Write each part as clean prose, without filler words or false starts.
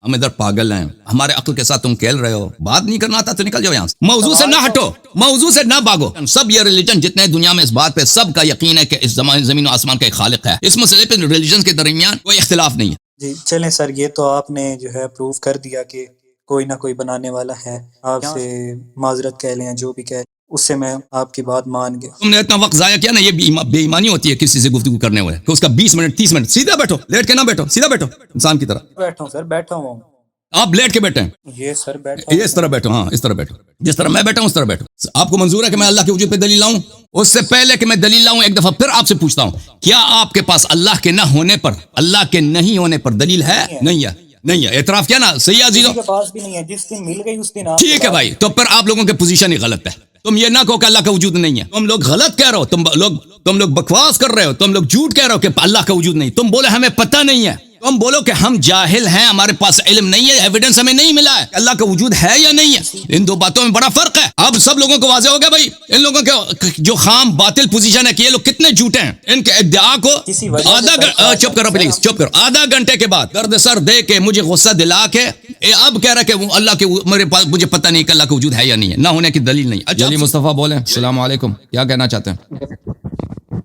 ہم ادھر پاگل ہیں، ہمارے عقل کے ساتھ تم کھیل رہے ہو، بات نہیں کرنا آتا تو نکل جاؤ یہاں سے، موضوع سے نہ ہٹو، موضوع سے نہ بھاگو۔ سب یہ ریلیجن جتنے دنیا میں اس بات پہ سب کا یقین ہے کہ اس زمین و آسمان کا ایک خالق ہے، اس مسئلے پہ ریلیجن کے درمیان کوئی اختلاف نہیں ہے۔ جی چلیں سر، یہ تو آپ نے جو ہے پروف کر دیا کہ کوئی نہ کوئی بنانے والا ہے، آپ سے معذرت کہہ لیں جو بھی کہہ لیں، اس سے میں آپ کی بات مان گیا۔ تم نے اتنا وقت ضائع کیا نا، یہ بے ایمانی ہوتی ہے کسی سے گفتگو کرنے ہوئے کہ اس کا 20 منٹ 30 منٹ، سیدھا بیٹھو، لیٹ کے نہ بیٹھو، سیدھا بیٹھو انسان کی طرح۔ بیٹھا ہوں سر، بیٹھا ہوں آپ لیٹ کے بیٹھے ہیں، یہ سر بیٹھا یہ اس طرح بیٹھو، ہاں اس طرح بیٹھو، جس طرح میں بیٹھا ہوں اس طرح بیٹھو۔ آپ کو منظور ہے کہ میں اللہ کے وجود پہ دلیل لاؤں؟ اس سے پہلے کہ میں دلیل لاؤں ایک دفعہ پھر آپ سے پوچھتا ہوں، کیا آپ کے پاس اللہ کے نہ ہونے پر، اللہ کے نہیں ہونے پر دلیل ہے؟ نہیں ہے، نہیں ہے، اعتراف کیا نا، صحیح عزیزو؟ کے پاس بھی نہیں ہے، جس دن مل گئی اس دن آپ ٹھیک ہے بھائی، تو پھر آپ لوگوں کے پوزیشن ہی غلط ہے۔ تم یہ نہ کہو کہ اللہ کا وجود نہیں ہے، تم لوگ غلط کہہ رہے ہو، تم لوگ بکواس کر رہے ہو، تم لوگ جھوٹ کہہ رہے ہو کہ اللہ کا وجود نہیں۔ تم بولے ہمیں پتہ نہیں ہے، تم بولو کہ ہم جاہل ہیں، ہمارے پاس علم نہیں ہے، ایویڈنس ہمیں نہیں ملا ہے، اللہ کا وجود ہے یا نہیں ہے۔ ان دو باتوں میں بڑا فرق ہے۔ اب سب لوگوں کو واضح ہو گیا بھائی، ان لوگوں کے جو خام باطل پوزیشن ہے کہ یہ لوگ کتنے جھوٹے ہیں، ان کے ادعا کو چپ کرو پلیز، چپ کرو، آدھا گھنٹے کے بعد درد سر دے کے مجھے غصہ دلا کے اب کہہ رہا کہ اللہ کے میرے پاس مجھے پتہ نہیں کہ اللہ کا وجود ہے یا نہیں ہے، نہ ہونے کی دلیل نہیں۔ اچھا علی مصطفیٰ بولیں، السلام علیکم، کیا کہنا چاہتے ہیں؟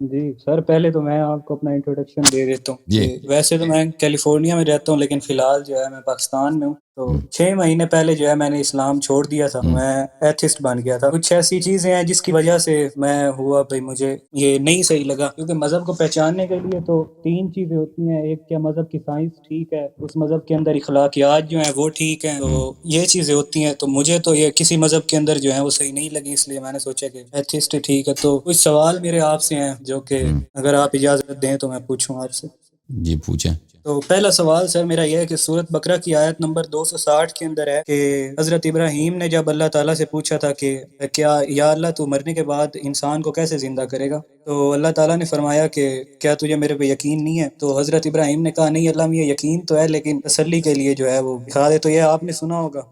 جی سر، پہلے تو میں آپ کو اپنا انٹروڈکشن دے دیتا ہوں۔ جی ویسے تو میں کیلیفورنیا میں رہتا ہوں، لیکن فی الحال جو ہے میں پاکستان میں ہوں۔ تو 6 مہینے پہلے جو ہے میں نے اسلام چھوڑ دیا تھا، میں ایتھسٹ بن گیا تھا۔ کچھ ایسی چیزیں ہیں جس کی وجہ سے میں ہوا بھائی مجھے یہ نہیں صحیح لگا، کیونکہ مذہب کو پہچاننے کے لیے تو 3 چیزیں ہوتی ہیں، ایک کیا مذہب کی سائنس ٹھیک ہے، اس مذہب کے اندر اخلاقیات جو ہیں وہ ٹھیک ہیں، تو یہ چیزیں ہوتی ہیں۔ تو مجھے تو یہ کسی مذہب کے اندر جو ہے وہ صحیح نہیں لگی، اس لیے میں نے سوچا کہ ایتھسٹ ٹھیک ہے۔ تو کچھ سوال میرے آپ سے ہیں جو کہ اگر آپ اجازت دیں تو میں پوچھوں آپ سے۔ جی پوچھیں۔ تو پہلا سوال سر میرا یہ ہے کہ سورۃ بقرہ کی آیت نمبر 260 کے اندر ہے کہ حضرت ابراہیم نے جب اللہ تعالیٰ سے پوچھا تھا کہ کیا یا اللہ تو مرنے کے بعد انسان کو کیسے زندہ کرے گا، تو اللہ تعالیٰ نے فرمایا کہ کیا تجھے میرے پہ یقین نہیں ہے؟ تو حضرت ابراہیم نے کہا نہیں اللہ، مجھے یقین تو ہے، لیکن تسلی کے لیے جو ہے وہ دکھا دے۔ تو یہ آپ نے سنا ہوگا۔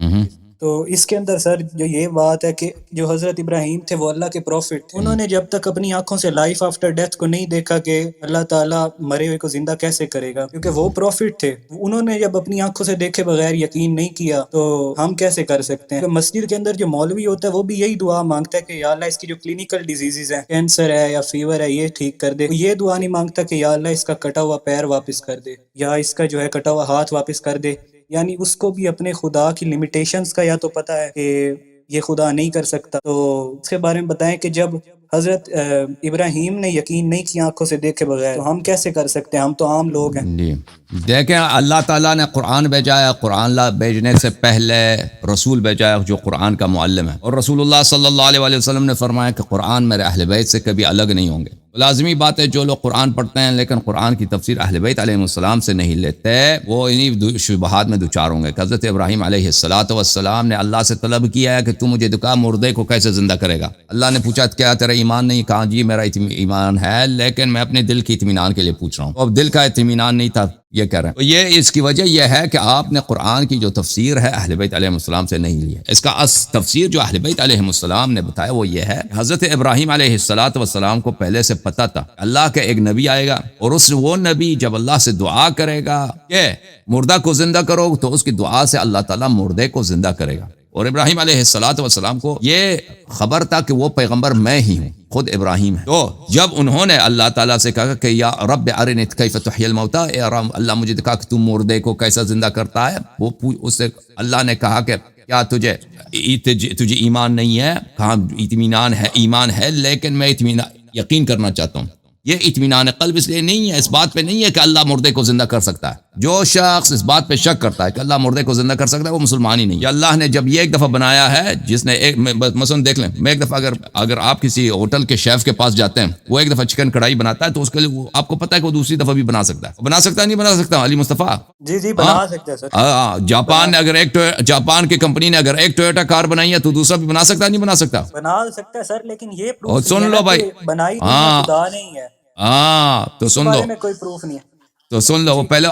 تو اس کے اندر سر جو یہ بات ہے کہ جو حضرت ابراہیم تھے وہ اللہ کے پروفٹ تھے، انہوں نے جب تک اپنی آنکھوں سے لائف آفٹر ڈیتھ کو نہیں دیکھا کہ اللہ تعالیٰ مرے ہوئے کو زندہ کیسے کرے گا، کیونکہ وہ پروفٹ تھے، انہوں نے جب اپنی آنکھوں سے دیکھے بغیر یقین نہیں کیا، تو ہم کیسے کر سکتے ہیں؟ مسجد کے اندر جو مولوی ہوتا ہے وہ بھی یہی دعا مانگتا ہے کہ یا اللہ اس کی جو کلینکل ڈیزیزز ہیں، کینسر ہے یا فیور ہے، یہ ٹھیک کر دے۔ یہ دعا نہیں مانگتا کہ یا اللہ اس کا کٹا ہوا پیر واپس کر دے یا اس کا جو ہے کٹا ہوا ہاتھ واپس کر دے۔ یعنی اس کو بھی اپنے خدا کی لمیٹیشنز کا یا تو پتہ ہے کہ یہ خدا نہیں کر سکتا۔ تو اس کے بارے میں بتائیں کہ جب حضرت ابراہیم نے یقین نہیں کیا آنکھوں سے دیکھے بغیر، تو ہم کیسے کر سکتے ہیں؟ ہم تو عام لوگ ہیں۔ جی دیکھیں، اللہ تعالیٰ نے قرآن بھیجا ہے، قرآن بھیجنے سے پہلے رسول بھیجا ہے جو قرآن کا معلم ہے، اور رسول اللہ صلی اللہ علیہ وسلم نے فرمایا کہ قرآن میرے اہل بیت سے کبھی الگ نہیں ہوں گے۔ لازمی بات ہے جو لوگ قرآن پڑھتے ہیں لیکن قرآن کی تفسیر اہل بیت علیہ السلام سے نہیں لیتے، وہ انہی شبہات میں دوچار ہوں گے۔ حضرت ابراہیم علیہ السلام نے اللہ سے طلب کیا ہے کہ تو مجھے دکھا مردے کو کیسے زندہ کرے گا۔ اللہ نے پوچھا کیا تیرا ایمان نہیں؟ کہا جی میرا ایمان ہے، لیکن میں اپنے دل کی اطمینان کے لیے پوچھ رہا ہوں۔ اب دل کا اطمینان نہیں تھا، یہ کہہ رہے ہیں۔ تو یہ اس کی وجہ یہ ہے کہ آپ نے قرآن کی جو تفسیر ہے اہل بیت علیہ السلام سے نہیں لی ہے۔ اس کا تفسیر جو اہل بیت علیہ السلام نے بتایا وہ یہ ہے، حضرت ابراہیم علیہ السلام کو پہلے سے پتہ تھا اللہ کا ایک نبی آئے گا، اور وہ نبی جب اللہ سے دعا کرے گا کہ مردہ کو زندہ کرو، تو اس کی دعا سے اللہ تعالیٰ مردے کو زندہ کرے گا۔ اور ابراہیم علیہ السلام کو یہ خبر تھا کہ وہ پیغمبر میں ہی ہوں، خود ابراہیم ہے۔ تو جب انہوں نے اللہ تعالیٰ سے کہا کہ یا رب ارنی کیف تحیی الموتى، اے اللہ مجھے دکھا کہ تم مردے کو کیسا زندہ کرتا ہے، وہ اس سے اللہ نے کہا کہ کیا تجھے ایمان نہیں ہے؟ کہاں اطمینان ہے، ایمان ہے، لیکن میں یقین کرنا چاہتا ہوں۔ یہ اطمینان قلب اس لیے نہیں ہے، اس بات پہ نہیں ہے کہ اللہ مردے کو زندہ کر سکتا ہے۔ جو شخص اس بات پہ شک کرتا ہے کہ اللہ مردے کو زندہ کر سکتا ہے وہ مسلمان ہی نہیں ہے۔ اللہ نے جب یہ ایک دفعہ بنایا ہے، جس نے مثلا دیکھ لیں، میں ایک دفعہ اگر آپ کسی ہوٹل کے شیف کے پاس جاتے ہیں، وہ ایک دفعہ چکن کڑھائی بناتا ہے تو اس کے لیے آپ کو پتہ ہے کہ وہ دوسری دفعہ بھی بنا سکتا ہے نہیں بنا سکتا علی مصطفیٰ؟ جی بنا سکتے ہیں سر۔ جاپان کی کمپنی نے اگر ایک ٹویوٹا کار بنائی ہے تو دوسرا بھی بنا سکتا ہے نہیں بنا سکتا؟ بنا سکتا ہے سر، لیکن یہ سن لو بھائی، بنائی خدا نہیں ہے، تو سن لو، میں کوئی پروف نہیں ہے۔ تو سن لو، وہ پہلے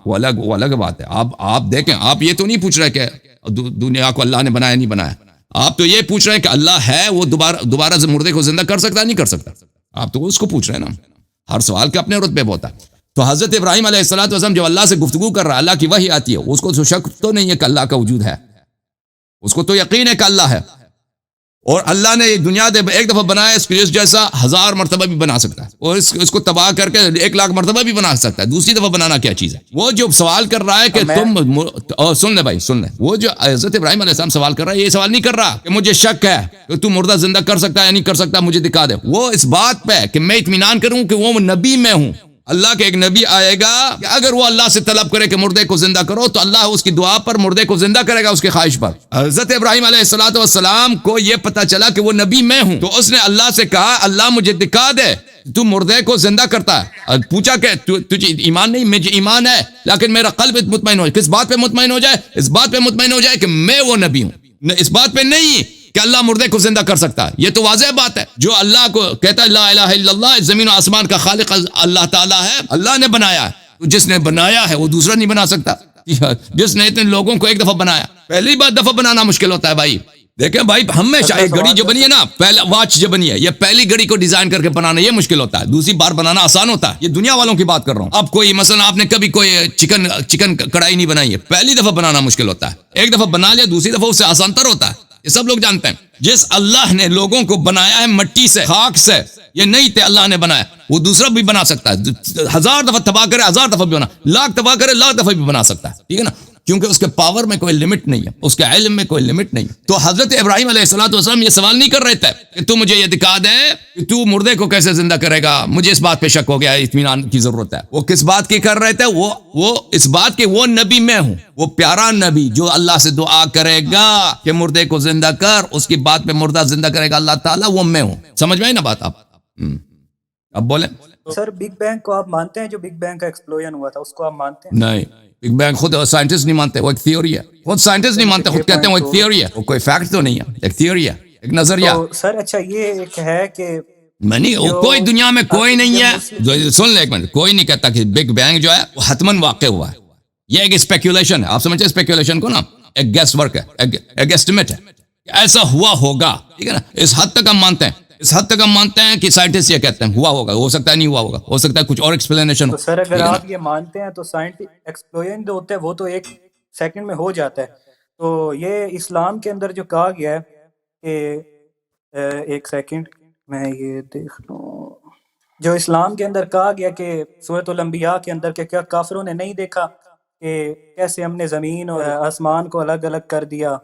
وہ الگ بات ہے۔ آپ دیکھیں، آپ یہ تو نہیں پوچھ رہے کہ دنیا کو اللہ نے بنایا نہیں بنایا، آپ تو یہ پوچھ رہے ہیں کہ اللہ ہے، وہ دوبارہ مردے کو زندہ کر سکتا ہے نہیں کر سکتا، آپ تو اس کو پوچھ رہے ہیں نا۔ ہر سوال کے اپنے رتبے ہوتا ہے۔ تو حضرت ابراہیم علیہ السلام جب اللہ سے گفتگو کر رہا ہے، اللہ کی وحی آتی ہے، اس کو تو شک تو نہیں ہے کہ اللہ کا وجود ہے، اس کو تو یقین ہے کہ اللہ ہے، اور اللہ نے یہ دنیا ایک دفعہ بنایا، اس جیسا 1000 مرتبہ بھی بنا سکتا ہے، اور اس کو تباہ کر کے 1,00,000 مرتبہ بھی بنا سکتا ہے، دوسری دفعہ بنانا کیا چیز ہے؟ وہ جو سوال کر رہا ہے کہ سن لے بھائی، سن لے، وہ جو حضرت ابراہیم علیہ السلام سوال کر رہا ہے، یہ سوال نہیں کر رہا کہ مجھے شک ہے کہ تو مردہ زندہ کر سکتا ہے یا نہیں کر سکتا، مجھے دکھا دے، وہ اس بات پہ کہ میں اطمینان کروں کہ وہ نبی میں ہوں، اللہ کے ایک نبی آئے گا کہ اگر وہ اللہ سے طلب کرے کہ مردے کو زندہ کرو تو اللہ اس کی دعا پر مردے کو زندہ کرے گا، اس کی خواہش پر۔ حضرت ابراہیم علیہ السلام کو یہ پتا چلا کہ وہ نبی میں ہوں، تو اس نے اللہ سے کہا اللہ مجھے دکھا دے تو مردے کو زندہ کرتا ہے، اور پوچھا کہ تجھے ایمان نہیں؟ مجھے ایمان ہے لیکن میرا قلب مطمئن ہو جائے، کس بات پہ مطمئن ہو جائے؟ اس بات پہ مطمئن ہو جائے کہ میں وہ نبی ہوں، اس بات پہ نہیں کہ اللہ مردے کو زندہ کر سکتا ہے، یہ تو واضح بات ہے۔ جو اللہ کو کہتا ہے لا الہ الا اللہ، زمین و آسمان کا خالق اللہ تعالیٰ ہے، اللہ نے بنایا ہے، تو جس نے بنایا ہے وہ دوسرا نہیں بنا سکتا، جس نے اتنے لوگوں کو ایک دفعہ بنایا، پہلی بار دفعہ بنانا مشکل ہوتا ہے بھائی۔ دیکھیں بھائی، ہمیشہ ایک گھڑی جو بنی ہے نا، پہلا واچ جو بنی ہے، یہ پہلی گھڑی کو ڈیزائن کر کے بنانا یہ مشکل ہوتا ہے، دوسری بار بنانا آسان ہوتا ہے، یہ دنیا والوں کی بات کر رہا ہوں۔ اب کوئی مثلا آپ نے کبھی کوئی چکن کڑھائی نہیں بنائی ہے، پہلی دفعہ بنانا مشکل ہوتا ہے، ایک دفعہ بنا لیا دوسری دفعہ اس سے آسان تر ہوتا ہے، یہ سب لوگ جانتے ہیں۔ جس اللہ نے لوگوں کو بنایا ہے مٹی سے، خاک سے، یہ نہیں تھے اللہ نے بنایا، وہ دوسرا بھی بنا سکتا ہے، 1000 دفعہ تباہ کرے 1000 دفعہ بھی بنا، 1,00,000 تباہ کرے 1,00,000 دفعہ بھی بنا سکتا ہے، ٹھیک ہے نا، کیونکہ اس کے پاور میں کوئی لمٹ نہیں ہے، اس کے علم میں کوئی لمٹ نہیں۔ تو حضرت ابراہیم علیہ السلام یہ سوال نہیں کر رہے تھے کہ تو مجھے یہ دکھا دے کہ تو مردے کو کیسے زندہ کرے گا، مجھے اس بات پہ شک ہو گیا، اطمینان کی ضرورت ہے۔ وہ کس بات کی کر رہے تھے؟ وہ اس بات کے وہ نبی میں ہوں، وہ پیارا نبی جو اللہ سے دعا کرے گا کہ مردے کو زندہ کر، اس کی بات پہ مردہ زندہ کرے گا اللہ تعالیٰ، وہ میں ہوں۔ سمجھ میں آئی نا بات؟ آپ اب بولیں سر، بگ بینگ کو آپ مانتے ہیں؟ جو بگ بینگ کا ایکسپلوژن ہوا تھا اس کو آپ مانتے ہیں؟ نہیں، بگ بینگ خود سائنٹسٹ نہیں مانتے، وہ ایک تھیوری ہے، خود سائنٹسٹ نہیں مانتے، خود کہتے ہیں وہ ایک تھیوری ہے، وہ کوئی فیکٹ تو نہیں ہے، ایک تھیوری ہے، ایک نظریہ۔ تو سر اچھا یہ ایک ہے کہ میں نہیں، کوئی دنیا میں کوئی نہیں ہے، سن لے ایک منٹ، کوئی نہیں کہتا کہ بگ بینگ جو ہے وہ حتماً واقع ہوا ہے، یہ ایک اسپیکولیشن ہے، آپ سمجھتے ہیں اسپیکولیشن کو نا، ایک گیس ورک ہے، ایک ایسٹیمیٹ ہے کہ ایسا ہوا ہوگا، ٹھیک ہے نا، اس حد تک ہم مانتے ہیں، اس حد تک ہم مانتے ہیں کہ سائنٹسٹ یہ کہتے ہیں ہوا ہوگا، ہو سکتا ہے نہیں ہوا ہوگا، ہو سکتا ہے کچھ اور ایکسپلینیشن ہو۔ تو سر اگر آپ یہ مانتے ہیں تو سائنٹفک ایکسپلوژن جو ہوتا ہے وہ تو 1 سیکنڈ میں ہو جاتا ہے، تو یہ اسلام کے اندر جو کہا گیا ہے کہ 1 سیکنڈ میں یہ دیکھ لوں، جو اسلام کے اندر کہا گیا کہ سورۃ الانبیاء کے اندر کہ کیا کافروں نے نہیں دیکھا کہ کیسے ہم نے زمین اور آسمان کو الگ الگ کر دیا،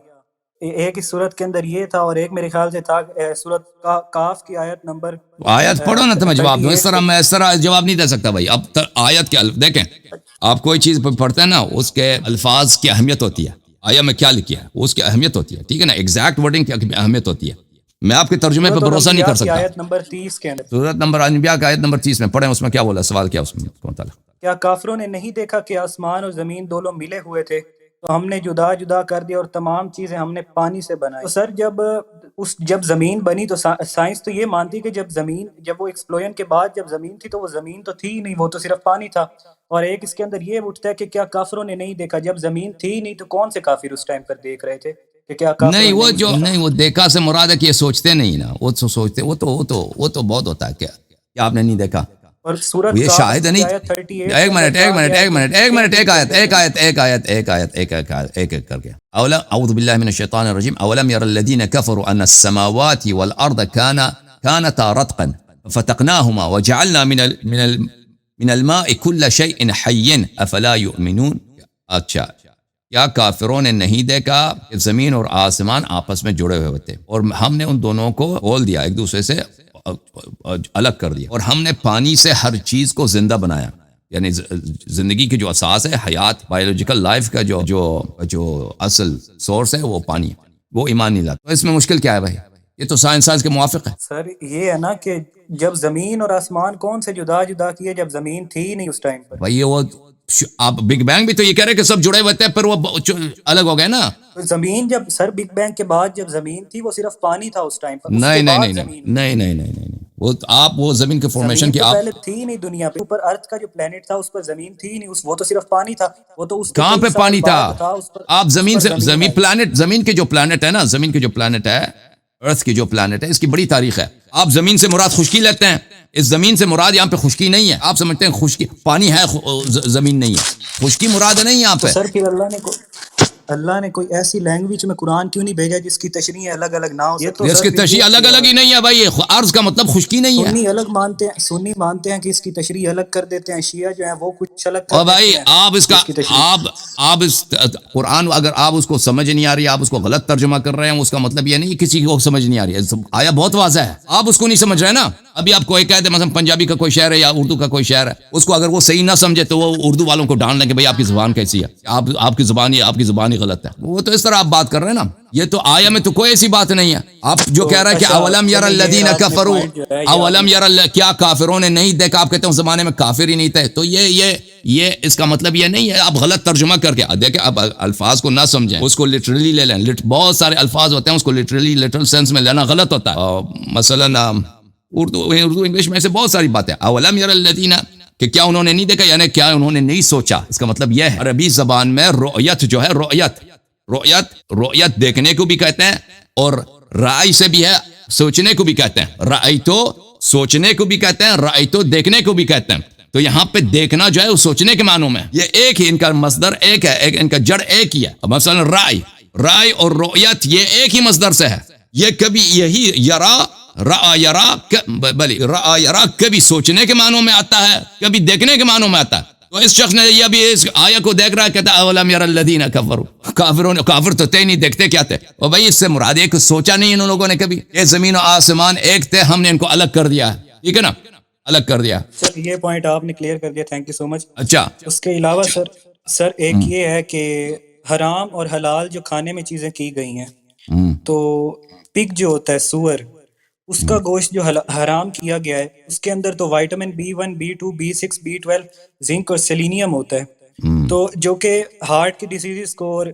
ایک اس صورت کے اندر یہ تھا، اور ایک میرے خیال سے تھا سورۃ کاف کی آیت نمبر، آیت پڑھو نا تو میں جواب دوں، میں اس طرح جواب نہیں دے سکتا بھائی۔ اب آیت کے دیکھیں، آپ کوئی چیز پڑھتے ہیں نا، اس کے الفاظ کی اہمیت ہوتی ہے، آیا میں کیا لکھا ہے اس کی اہمیت ہوتی ہے، ٹھیک ہے نا، ایگزیکٹ ورڈنگ کی اہمیت ہوتی ہے، میں آپ کے ترجمے پہ بھروسہ نہیں کر سکتا۔ آیت نمبر 30 کے اندر، سورۃ نمبر انبیاء کا آیت نمبر 30 میں پڑھیں، اس میں کیا بولا، سوال کیا اس میں متعلق؟ کیا کافروں نے نہیں دیکھا کہ آسمان اور زمین دونوں ملے ہوئے تھے تو ہم نے جدا جدا کر دیا اور تمام چیزیں ہم نے پانی سے بنائی۔ تو سر جب زمین بنی تو سائنس تو یہ مانتی کہ جب وہ ایکسپلوژن کے بعد جب زمین تھی تو وہ زمین تو تھی ہی نہیں، وہ تو صرف پانی تھا، اور ایک اس کے اندر یہ اٹھتا ہے کہ کیا کافروں نے نہیں دیکھا، جب زمین تھی ہی نہیں تو کون سے کافر اس ٹائم پر دیکھ رہے تھے کہ کیا کافروں نہیں، وہ نے جو نہیں، وہ دیکھا سے مراد ہے کہ یہ سوچتے نہیں نا، وہ تو سوچتے، وہ تو بہت ہوتا ہے، کیا آپ نے نہیں دیکھا، اور سورۃ یہ شاہد نہیں۔ ایک منٹ ایک کر کے، اعوذ باللہ من الشیطان الرجیم، اولم یر الذین کفروا ان السماوات والارض كانتا رتقا ففتقناهما وجعلنا من الماء كل شيء حي افلا يؤمنون۔ اچھا، کیا کافروں نے نہیں دیکھا کہ زمین اور آسمان آپس میں جڑے ہوئے ہوتے، اور ہم نے ان دونوں کو کھول دیا، ایک دوسرے سے الگ کر دیا، اور ہم نے پانی سے ہر چیز کو زندہ بنایا، یعنی زندگی کی جو اساس ہے، حیات، بایولوجیکل لائف کا جو اصل سورس ہے وہ پانی ہے، وہ ایمان نہیں لاتا۔ تو اس میں مشکل کیا ہے بھائی؟ یہ تو سائنس کے موافق ہے۔ سر یہ ہے نا کہ جب زمین اور آسمان کون سے جدا جدا کیے جب زمین تھی ہی نہیں اس ٹائم پر۔ بھائی وہ آپ بگ بینگ بھی تو یہ کہہ رہے کہ سب جڑے ہوئے تھے، پر وہ الگ ہو گئے نا۔ زمین جب سر بگ بینگ کے بعد جب زمین تھی وہ صرف پانی تھا اس ٹائم پر، نہیں، وہ زمین کے فارمیشن کی آپ پہلے تھی نہیں دنیا پہ، اوپر ارتھ کا جو پلینٹ تھا اس پر زمین تھی نہیں، وہ تو صرف پانی تھا، وہ تو اس کہاں پہ پانی تھا؟ آپ زمین کے جو پلانٹ ہے نا، زمین کے جو پلانٹ ہے ارتھ کی جو پلانٹ ہے اس کی بڑی تاریخ ہے. آپ زمین سے مراد خشکی لیتے ہیں, اس زمین سے مراد یہاں پہ خشکی نہیں ہے. آپ سمجھتے ہیں خشکی پانی ہے, زمین نہیں ہے, خشکی مراد نہیں یہاں پہ. سر پھر اللہ نے کوئی ایسی لینگویج میں قرآن کیوں نہیں بھیجا جس کی تشریح الگ الگ نہ ہو؟ یہ تو اس کی تشریح الگ الگ ہی نہیں ہے بھائی, عرض کا مطلب خشکی نہیں ہے. سنی الگ مانتے ہیں, سنی مانتے ہیں کہ اس کی تشریح الگ کر دیتے ہیں, شیعہ جو ہیں وہ کچھ الگ کر اور بھائی دیتے ہیں. آپ اس کا آپ اس قرآن اگر آپ اس کو سمجھ نہیں آ رہی, آپ اس کو غلط ترجمہ کر رہے ہیں, اس کا مطلب یہ نہیں کسی کو سمجھ نہیں آ رہی ہے. آیا بہت واضح ہے, آپ اس کو نہیں سمجھ رہے نا. ابھی آپ کوئی کہتے ہیں مثلا پنجابی کا کوئی شعر ہے یا اردو کا کوئی شعر ہے, اس کو اگر وہ صحیح نہ سمجھے تو وہ اردو والوں کو ڈانٹ لیں کہ بھائی آپ کی زبان کیسی ہے, آپ کی زبان ہی غلط ہے. وہ تو اس طرح آپ بات کر رہے ہیں نا. یہ تو آیا میں تو کوئی ایسی بات نہیں ہے. آپ جو کہہ رہے ہیں کہ اولم یر الذین کفروا, اولم یر کیا کافروں نے نہیں دیکھا, آپ کہتے ہیں اس زمانے میں کافر ہی نہیں تھے. تو یہ اس کا مطلب یہ نہیں ہے. آپ غلط ترجمہ کر کے دیکھیں, اب الفاظ کو نہ سمجھیں, اس کو لٹرلی لے لیں. بہت سارے الفاظ ہوتے ہیں اس کو لٹرلی لٹرل سینس میں لینا غلط ہوتا ہے. مثلا اردو انگلش میں سے بہت ساری باتیں, اولم یر الذین کہ کیا انہوں نے نہیں دیکھا, یعنی کیا انہوں نے نہیں سوچا. اس کا مطلب یہ ہے عربی زبان میں رؤیت جو ہے, رؤیت دیکھنے کو بھی کہتے ہیں, اور رائے سے بھی ہے, سوچنے کو بھی کہتے ہیں. رائے تو سوچنے کو بھی کہتے ہیں, رائے تو دیکھنے کو بھی کہتے ہیں. تو یہاں پہ دیکھنا جو ہے وہ سوچنے کے معنوں میں, یہ ایک ہی, ان کا مصدر ایک ہے, ان کا جڑ ایک ہی ہے. مثلا رائے اور رؤیت یہ ایک ہی مصدر سے ہے. یہ کبھی یہی یرا کبھی سوچنے کے معنوں میں آتا ہے, کبھی دیکھنے کے معنوں میں آتا ہے. تو اس شخص نے یہ بھی اس آیت کو دیکھ رہا ہے, کہتا ہے اولم یر الذین کفروا, کافر تو تھے نہیں, دیکھتے کیا تھے. اور بھائی اس سے مراد ہے کہ سوچا نہیں ان لوگوں نے کبھی. یہ زمین و آسمان ایک تھے, ہم نے ان کو الگ کر دیا ہے, ٹھیک ہے نا, الگ کر دیا. سر یہ پوائنٹ آپ نے کلیئر کر دیا, تھینک یو سو مچ. اچھا, اس کے علاوہ سر ایک یہ ہے کہ حرام اور حلال جو کھانے میں چیزیں کی گئی ہیں, تو پگ جو ہوتا ہے سور, اس کا گوشت جو حرام کیا گیا ہے, اس کے اندر تو vitamin B1, B2, B6, B12, zinc اور سیلینیم ہوتا ہے, تو جو کہ ہارٹ کی ڈیزیز کو اور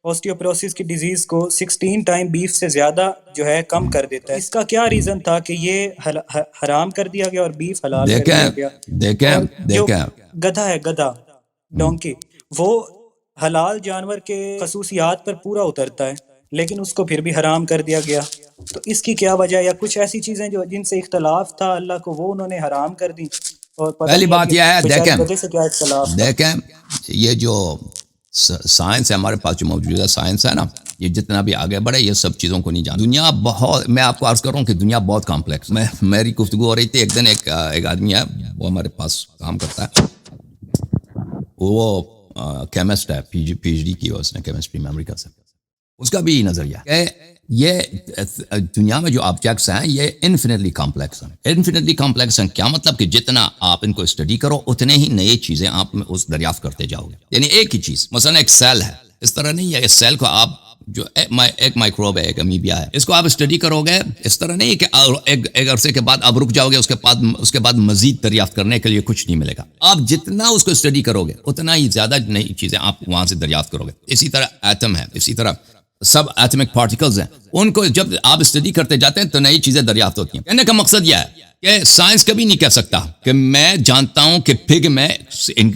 اوسٹیوپروسس کی ڈیزیز کو 16 ٹائم بیف سے زیادہ جو ہے کم کر دیتا ہے. اس کا کیا ریزن تھا کہ یہ حرام کر دیا گیا اور بیف حلال کر دیا گیا؟ دیکھیں گدھا ہے, گدھا ڈونکی, وہ حلال جانور کے خصوصیات پر پورا اترتا ہے, لیکن اس کو پھر بھی حرام کر دیا گیا. تو اس کی کیا وجہ, یا کچھ ایسی چیزیں جو جن سے اختلاف تھا اللہ کو, وہ انہوں نے حرام کر دی؟ اور پہلی بات یہ ہے, دیکھیں یہ جو سائنس ہے ہمارے پاس, جو موجودہ سائنس ہے نا, یہ جتنا بھی آگے بڑھے یہ سب چیزوں کو نہیں جانتا. دنیا بہت, میں آپ کو عرض کر رہا ہوں کہ دنیا بہت کمپلیکس. میری گفتگو ہو رہی تھی ایک دن, ایک آدمی ہے وہ ہمارے پاس کام کرتا ہے, وہ کیمسٹ ہے, پی ایچ ڈی کی اس نے کیمسٹری میں امریکہ سے. اس کا بھی نظریہ کہ یہ دنیا میں جو آبجیکٹس ہیں یہ انفینٹلی کمپلیکس ہیں. انفینٹلی کمپلیکس ہیں کیا مطلب, کہ جتنا آپ ان کو اسٹڈی کرو اتنے ہی نئی چیزیں آپ میں اس دریافت کرتے جاؤ گے. یعنی ایک ہی چیز, مثلا ایک سیل ہے, اس طرح نہیں ہے, اس سیل کو آپ جو ایک مائکروب ہے, ایک امیبیا ہے, اس کو آپ اسٹڈی کرو گے, اس طرح نہیں کہ ایک عرصے کے بعد آپ رک جاؤ گے, اس کے بعد مزید دریافت کرنے کے لیے کچھ نہیں ملے گا. آپ جتنا اس کو اسٹڈی کرو گے اتنا ہی زیادہ نئی چیزیں آپ وہاں سے دریافت کرو گے. اسی طرح ایٹم ہے, اسی طرح سب ایٹمک پارٹیکلز ہیں, ان کو جب آپ اسٹڈی کرتے جاتے ہیں تو نئی چیزیں دریافت ہوتی ہیں. کہنے کا مقصد یہ ہے کہ سائنس کبھی نہیں کہہ سکتا کہ میں جانتا ہوں کہ پگ میں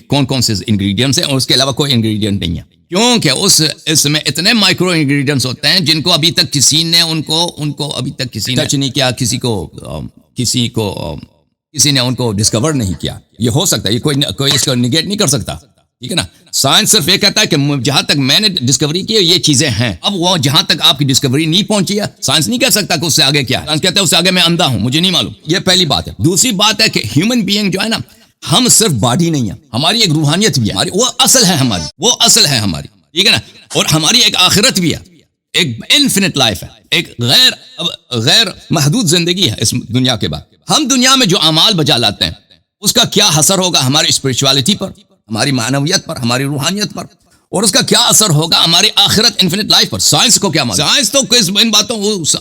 کون کون سے انگریڈینٹس ہیں اور اس کے علاوہ کوئی انگریڈینٹ نہیں ہے, کیونکہ اس میں اتنے مائکرو انگریڈینٹس ہوتے ہیں جن کو ابھی تک کسی نے ان کو ابھی تک کسی نے ٹچ نہیں کیا, کسی نے ان کو ڈسکور نہیں کیا. یہ ہو سکتا ہے, یہ کوئی اس کو نگیٹ نہیں کر سکتا, ٹھیک ہے نا. سائنس صرف یہ کہتا ہے کہ جہاں تک میں نے ڈسکوری کی یہ چیزیں ہیں. اب وہ جہاں تک آپ کی ڈسکوری نہیں پہنچی ہے, سائنس نہیں کہہ سکتا کہ اس سے آگے کیا ہے. سائنس کہتا ہے اس سے آگے میں اندھا ہوں, مجھے نہیں معلوم. یہ پہلی بات ہے. دوسری بات ہے کہ ہیومن بینگ جو ہے نا, ہم صرف باڈی نہیں ہے, ہماری ایک روحانیت بھی ہے, وہ اصل ہے ہماری, ٹھیک ہے نا. اور ہماری ایک آخرت بھی ہے, ایک انفینٹ لائف ہے, ایک غیر محدود زندگی ہے اس دنیا کے بعد. ہم دنیا میں جو اعمال بجا لاتے ہیں اس کا کیا اثر ہوگا ہماری اسپرچوالٹی پر, ہماری معنویت پر, ہماری روحانیت پر, اور اس کا کیا اثر ہوگا ہماری آخرت انفینٹ لائف پر. سائنس کو کیا معلوم, سائنس تو ان باتوں,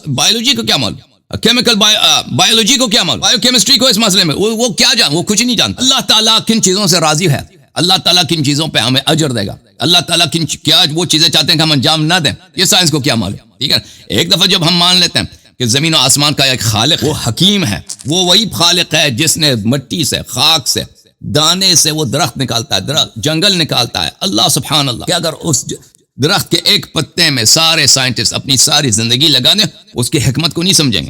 بایولوجی کو کیا معلوم, کیمیکل بایولوجی کو کیا معلوم, بایو کیمسٹری کو اس مسئلے میں وہ کیا جان, وہ کچھ نہیں جانتا. اللہ تعالیٰ کن چیزوں سے راضی ہے, اللہ تعالیٰ کن چیزوں پہ ہمیں اجر دے گا, اللہ تعالیٰ کیا وہ چیزیں چاہتے ہیں کہ ہم انجام نہ دیں, یہ سائنس کو کیا معلوم, ٹھیک ہے. ایک دفعہ جب ہم مان لیتے ہیں کہ زمین و آسمان کا ایک خالق, وہ حکیم ہے, وہ وہی خالق ہے جس نے مٹی سے, خاک سے, دانے سے وہ درخت نکالتا ہے, درخت جنگل نکالتا ہے, اللہ سبحان اللہ, کہ اگر اس درخت کے ایک پتے میں سارے سائنٹسٹ اپنی ساری زندگی لگا دیں، اس کی حکمت کو نہیں سمجھیں گے،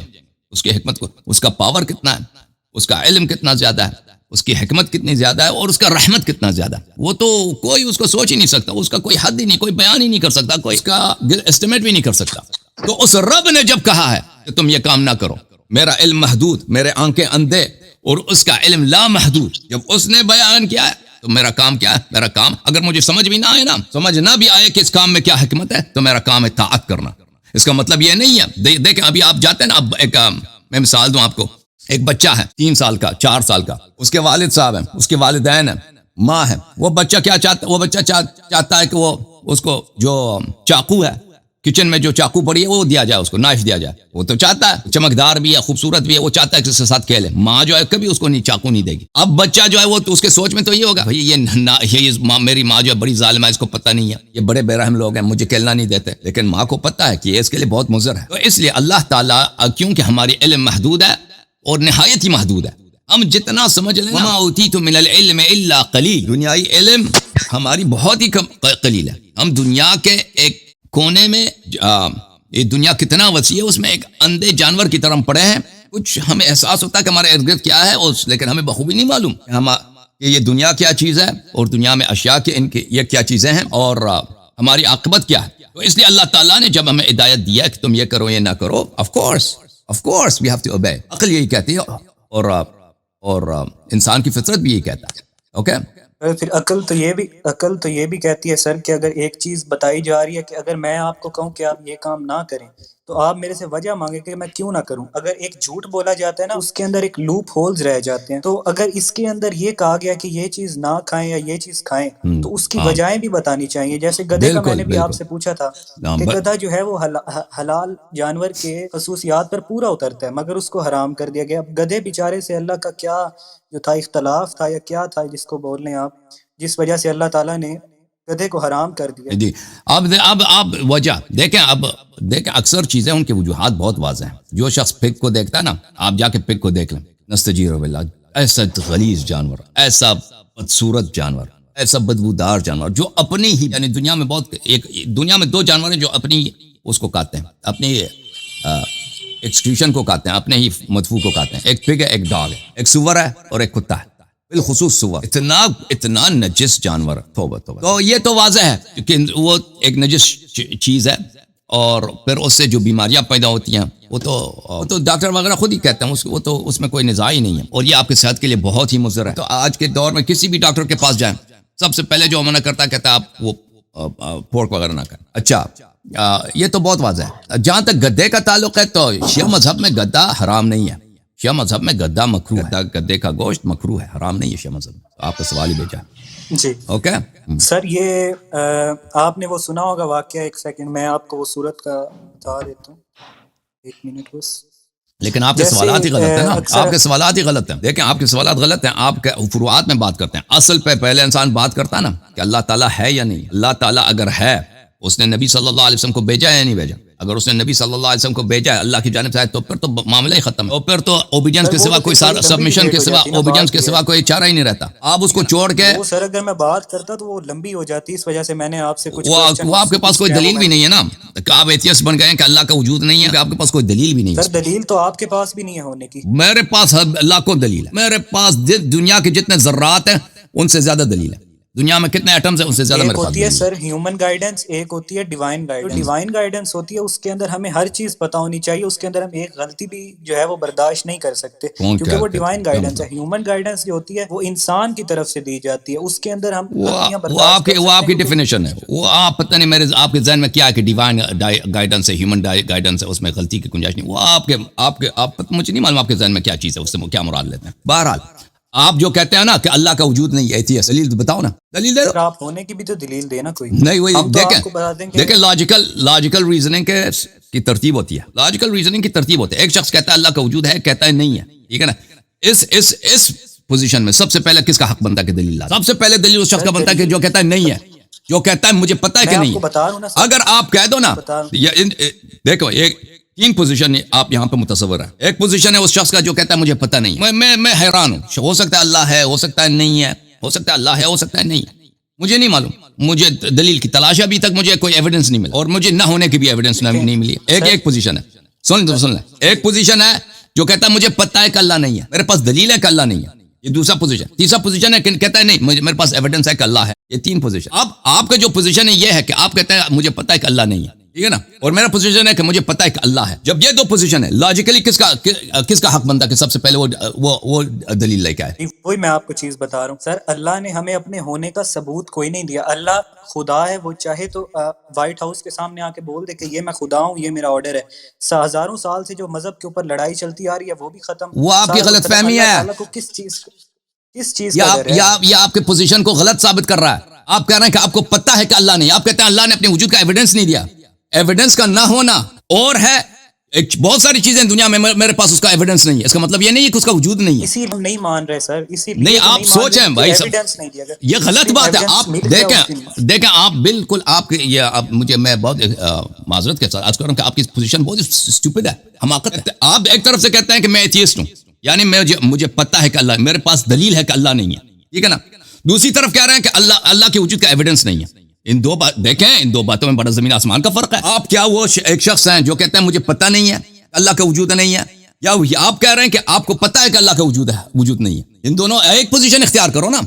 اس کی حکمت کو، اس کا پاور کتنا ہے، اس کا علم کتنا زیادہ ہے، اس کی حکمت کتنی زیادہ ہے، اور اس کا رحمت کتنا زیادہ ہے، وہ تو کوئی اس کو سوچ ہی نہیں سکتا، اس کا کوئی حد ہی نہیں، کوئی بیان ہی نہیں کر سکتا، کوئی اس کا اسٹیمیٹ بھی نہیں کر سکتا۔ تو اس رب نے جب کہا ہے کہ تم یہ کام نہ کرو، میرا علم محدود، میرے آنکھیں اندھے، اور اس کا علم لامحدود، جب اس نے بیان کیا ہے تو میرا کام کیا ہے؟ میرا کام اگر مجھے سمجھ بھی نہ آئے نا، سمجھ نہ بھی آئے کہ اس کام میں کیا حکمت ہے، تو میرا کام ہے طاعت کرنا۔ اس کا مطلب یہ نہیں ہے، دیکھیں ابھی آپ جاتے ہیں نا، اب ایک میں مثال دوں آپ کو، ایک بچہ ہے 3 سال کا 4 سال کا، اس کے والد صاحب ہیں، اس کے والدین ہیں، ماں ہے، وہ بچہ کیا چاہتا ہے؟ وہ بچہ چاہتا ہے کہ وہ اس کو جو چاقو ہے کچن میں، جو چاقو پڑی ہے وہ دیا جائے، اس کو نائف دیا جائے، وہ تو چاہتا ہے، چمکدار بھی ہے، خوبصورت بھی ہے، وہ چاہتا ہے کہ اس کے ساتھ کھیلے۔ ماں جو ہے کبھی اس کو چاقو نہیں دے گی۔ اب بچہ جو ہے وہ تو اس کے سوچ میں تو یہ ہوگا، بھئی یہ میری ماں جو ہے بڑی ظالمہ ہے، اس کو پتہ نہیں ہے، یہ بڑے بے رحم لوگ ہیں، مجھے کھیلنا نہیں دیتے، لیکن ماں کو پتہ ہے کہ یہ اس کے لیے بہت مضر ہے۔ تو اس لیے اللہ تعالیٰ، کیونکہ ہماری علم محدود ہے اور نہایت ہی محدود ہے، ہم جتنا سمجھ لیں، وما اوتیتم من العلم الا قلیل، دنیائی علم ہماری بہت ہی قلیل ہے۔ ہم دنیا کے ایک کونے میں، یہ دنیا کتنا وسیع ہے، اس میں ایک اندھے جانور کی طرح ہم پڑے ہیں، کچھ ہمیں احساس ہوتا ہے کہ ہمارے ارد گرد کیا ہے، لیکن ہمیں بخوبی نہیں معلوم کہ یہ دنیا کیا چیز ہے، اور دنیا میں اشیاء کے یہ کیا چیزیں ہیں، اور ہماری عاقبت کیا ہے۔ تو اس لیے اللہ تعالیٰ نے جب ہمیں ہدایت دیا کہ تم یہ کرو یہ نہ کرو، of course we have to obey, عقل یہی کہتی ہے، اور انسان کی فطرت بھی یہی کہتا ہے۔ اوکے، پھر عقل تو یہ بھی کہتی ہے سر کہ اگر ایک چیز بتائی جا رہی ہے کہ اگر میں آپ کو کہوں کہ آپ یہ کام نہ کریں تو آپ میرے سے وجہ مانگیں کہ میں کیوں نہ کروں۔ اگر ایک جھوٹ بولا جاتا ہے نا، اس کے اندر ایک لوپ ہولز رہ جاتے ہیں، تو اگر اس کے اندر یہ کہا گیا کہ یہ چیز نہ کھائیں یا یہ چیز کھائیں تو اس کی وجہیں بھی بتانی چاہیے۔ جیسے گدھے کا میں نے بھی آپ سے پوچھا تھا کہ گدھا جو ہے وہ حلال جانور کے خصوصیات پر پورا اترتا ہے، مگر اس کو حرام کر دیا گیا۔ اب گدھے بیچارے سے اللہ کا کیا جو تھا، اختلاف تھا یا کیا تھا جس کو بول لیں آپ، جس وجہ سے اللہ تعالیٰ نے گدھے کو حرام کر دیا۔ جی، اب آپ وجہ دیکھیں، اکثر چیزیں ان کے وجوہات بہت واضح ہیں۔ جو شخص پگ کو دیکھتا ہے نا، آپ جا کے پگ کو دیکھ لیں، نستجیر باللہ، ایسا غلیظ جانور، ایسا بدصورت جانور، ایسا بدبودار جانور، جو اپنی ہی، یعنی دنیا میں 2 جانور ہیں جو اپنی اس کو کھاتے ہیں، اپنی ایکسکریشن کو کھاتے ہیں، اپنے ہی مدفوع کو کھاتے ہیں۔ ایک پگ ہے، ایک ڈاگ ہے، ایک سور ہے اور ایک کتا ہے، بالخصوص سور، اتنا نجس جانور، توبہ۔ تو یہ تو واضح ہے کہ وہ ایک نجس چیز ہے، اور پھر اس سے جو بیماریاں پیدا ہوتی ہیں وہ تو ڈاکٹر وغیرہ خود ہی کہتے ہیں، وہ تو اس میں کوئی نزاع ہی نہیں ہے، اور یہ آپ کی صحت کے لیے بہت ہی مضر ہے۔ تو آج کے دور میں کسی بھی ڈاکٹر کے پاس جائیں، سب سے پہلے جو منع کہتا ہے آپ وہ پورک وغیرہ نہ کریں۔ اچھا، یہ تو بہت واضح ہے۔ جہاں تک گدھے کا تعلق ہے تو شیعہ مذہب میں گدھا حرام نہیں ہے، شیعہ مذہب میں گدھا مکروہ ہے، گدھے کا گوشت مکروہ ہے، حرام نہیں ہے شیعہ مذہب میں۔ آپ کا سوال ہی بھیجا جی اوکے سر، یہ آپ نے وہ سنا ہوگا واقعہ، ایک سیکنڈ میں آپ کو وہ صورت کا بتا دیتا ہوں، 1 منٹ بس۔ لیکن آپ کے سوالات ہی غلط ہیں نا، آپ کے سوالات ہی غلط ہیں۔ دیکھیں، آپ کے سوالات غلط ہیں، آپ کے فروعات میں بات کرتے ہیں، اصل پہ پہلے انسان بات کرتا ہے نا کہ اللہ تعالیٰ ہے یا نہیں۔ اللہ تعالیٰ اگر ہے، اس نے نبی صلی اللہ علیہ وسلم کو بھیجا یا نہیں بھیجا؟ اگر اس نے نبی صلی اللہ علیہ وسلم کو بھیجا ہے اللہ کی جانب سے ہے، تو پھر تو معاملہ ہی ختم ہے، اور پھر تو اوبیڈینس کے سوا کوئی سبمیشن کے سوا، اوبیڈینس کے سوا کوئی چارہ ہی نہیں رہتا۔ آپ اس کو چھوڑ کے، وہ سر اگر میں بات کرتا تو وہ لمبی ہو جاتی، اس وجہ سے میں نے آپ سے کچھ وہ آپ کے پاس کوئی دلیل بھی نہیں ہے نا، کہ آپ ایتھیسٹ بن گئے ہیں کہ اللہ کا وجود نہیں ہے، کہ آپ کے پاس کوئی دلیل بھی نہیں ہے۔ سر دلیل تو آپ کے پاس بھی نہیں ہے ہونے کی، میرے پاس لاکھوں دلیل ہے، میرے پاس دنیا کے جتنے ذرات ہیں ان سے زیادہ دلیل ہے، دنیا میں کتنے ایٹمز ہیں ان سے زیادہ میرے پاس ہوتی ہے سر ہیومن گائیڈنس، ایک ہوتی ہے ڈیوائن گائیڈنس۔ ڈیوائن گائیڈنس ہوتی ہے، اس کے اندر ہمیں ہر چیز پتہ ہونی چاہیے، اس کے اندر ہم ایک غلطی بھی جو ہے وہ برداشت نہیں کر سکتے، کیونکہ وہ ڈیوائن گائیڈنس ہے۔ ہیومن گائیڈنس جو ہوتی ہے وہ انسان کی طرف سے دی جاتی ہے، اس کے اندر ہم وہ آپ کی ڈیفینیشن ہے، وہ آپ پتہ نہیں آپ کے ذہن میں کیا ہے کہ ڈیوائن گائیڈنس ہے، ہیومن گائیڈنس ہے، اس میں غلطی کی گنجائش نہیں۔ وہ آپ مجھے نہیں معلوم آپ کے ذہن میں کیا چیز ہے، اس سے وہ کیا مراد لیتے ہیں۔ بہرحال آپ جو کہتے ہیں نا کہ اللہ کا وجود نہیں ہے، دلیل بتاؤ نا، دلیل دے دو۔ آپ ہونے کی بھی تو دلیل دینا کوئی نہیں، وہی دیکھیں لاجیکل ریزننگ کی ترتیب ہوتی ہے، لاجیکل ریزننگ کی ترتیب ہوتی ہے۔ ایک شخص کہتا ہے اللہ کا وجود ہے، کہتا ہے نہیں ہے، ٹھیک ہے نا۔ اس پوزیشن میں سب سے پہلے کس کا حق بنتا ہے کہ دلیل لا؟ سب سے پہلے دلیل اس شخص کا بنتا ہے کہ جو کہتا ہے نہیں ہے، جو کہتا ہے مجھے پتا ہے کہ نہیں ہے۔ اگر آپ کہہ دو نا، دیکھو ایک 3 پوزیشن آپ یہاں پہ متصور ہے۔ ایک پوزیشن ہے اس شخص کا جو کہتا ہے مجھے پتہ نہیں، میں حیران ہوں، ہو سکتا ہے اللہ ہے، ہو سکتا ہے نہیں ہے، ہو سکتا ہے اللہ ہے، ہو سکتا ہے نہیں ہے۔ مجھے نہیں معلوم، مجھے دلیل کی تلاش ابھی تک مجھے کوئی ایویڈنس نہیں ملا، اور مجھے نہ ہونے کی بھی ایویڈنس نہیں ملی۔ ایک پوزیشن ہے، سن لیں، ایک پوزیشن ہے جو کہتا ہے مجھے پتہ ہے کہ اللہ نہیں ہے، میرے پاس دلیل ہے کہ اللہ نہیں ہے، یہ دوسرا پوزیشن۔ تیسرا پوزیشن ہے کہ کہتا ہے نہیں میرے پاس ایویڈنس ہے کہ اللہ ہے، یہ تین پوزیشن۔ اب آپ کا جو پوزیشن ہے یہ ہے کہ آپ کہتے ہیں مجھے پتہ ہے کہ اللہ نہیں ہے، ٹھیک ہے نا، اور میرا پوزیشن ہے کہ مجھے پتہ ہے کہ اللہ ہے۔ جب یہ دو پوزیشن ہے، لاجیکلی کس کا حق بنتا ہے کہ سب سے پہلے وہ دلیل لے کے آئے؟ وہی میں آپ کو چیز بتا رہا ہوں سر، اللہ نے ہمیں اپنے ہونے کا ثبوت کوئی نہیں دیا۔ اللہ خدا ہے، وہ چاہے تو وائٹ ہاؤس کے سامنے آ کے بول دے کہ یہ میں خدا ہوں، یہ میرا آرڈر ہے۔ ہزاروں سال سے جو مذہب کے اوپر لڑائی چلتی آ رہی ہے وہ بھی ختم۔ وہ آپ کی غلط فہمی ہے، کس چیز کا ڈر ہے؟ یہ آپ کے پوزیشن کو غلط ثابت کر رہا ہے۔ آپ کہہ رہے ہیں کہ آپ کو پتہ ہے کہ اللہ نہیں، آپ کہتے ہیں اللہ نے اپنے وجود کا ایویڈنس نہیں دیا۔ ایویڈنس کا نہ ہونا اور ہے، بہت ساری چیزیں دنیا میں میرے پاس اس کا ایویڈنس نہیں ہے، اس کا مطلب یہ نہیں ہے کہ اس کا وجود نہیں ہے۔ اسی ہم نہیں مان رہے سر، اسی نہیں آپ سوچیں بھائی صاحب، یہ غلط بات ہے۔ آپ دیکھیں آپ بالکل مجھے میں بہت معذرت کے ساتھ عرض کر رہا ہوں کہ آپ کی پوزیشن بہت اسٹوپڈ ہے، حماقت ہے۔ آپ ایک طرف سے کہتے ہیں کہ میں ایتھیسٹ ہوں، یعنی مجھے پتہ ہے کہ اللہ، میرے پاس دلیل ہے کہ اللہ نہیں ہے، ٹھیک ہے نا۔ دوسری طرف کہہ رہے ہیں کہ اللہ کے وجود کا ایویڈنس نہیں ہے۔ ان دو باتوں میں بڑا زمین آسمان کا فرق ہے۔ آپ کیا وہ ایک شخص ہیں جو کہتے ہیں مجھے پتہ نہیں ہے اللہ کا وجود نہیں ہے، یا آپ کہہ رہے ہیں کہ آپ کو پتہ ہے کہ اللہ کا وجود نہیں ہے؟ ان دونوں ایک پوزیشن اختیار کرو نا۔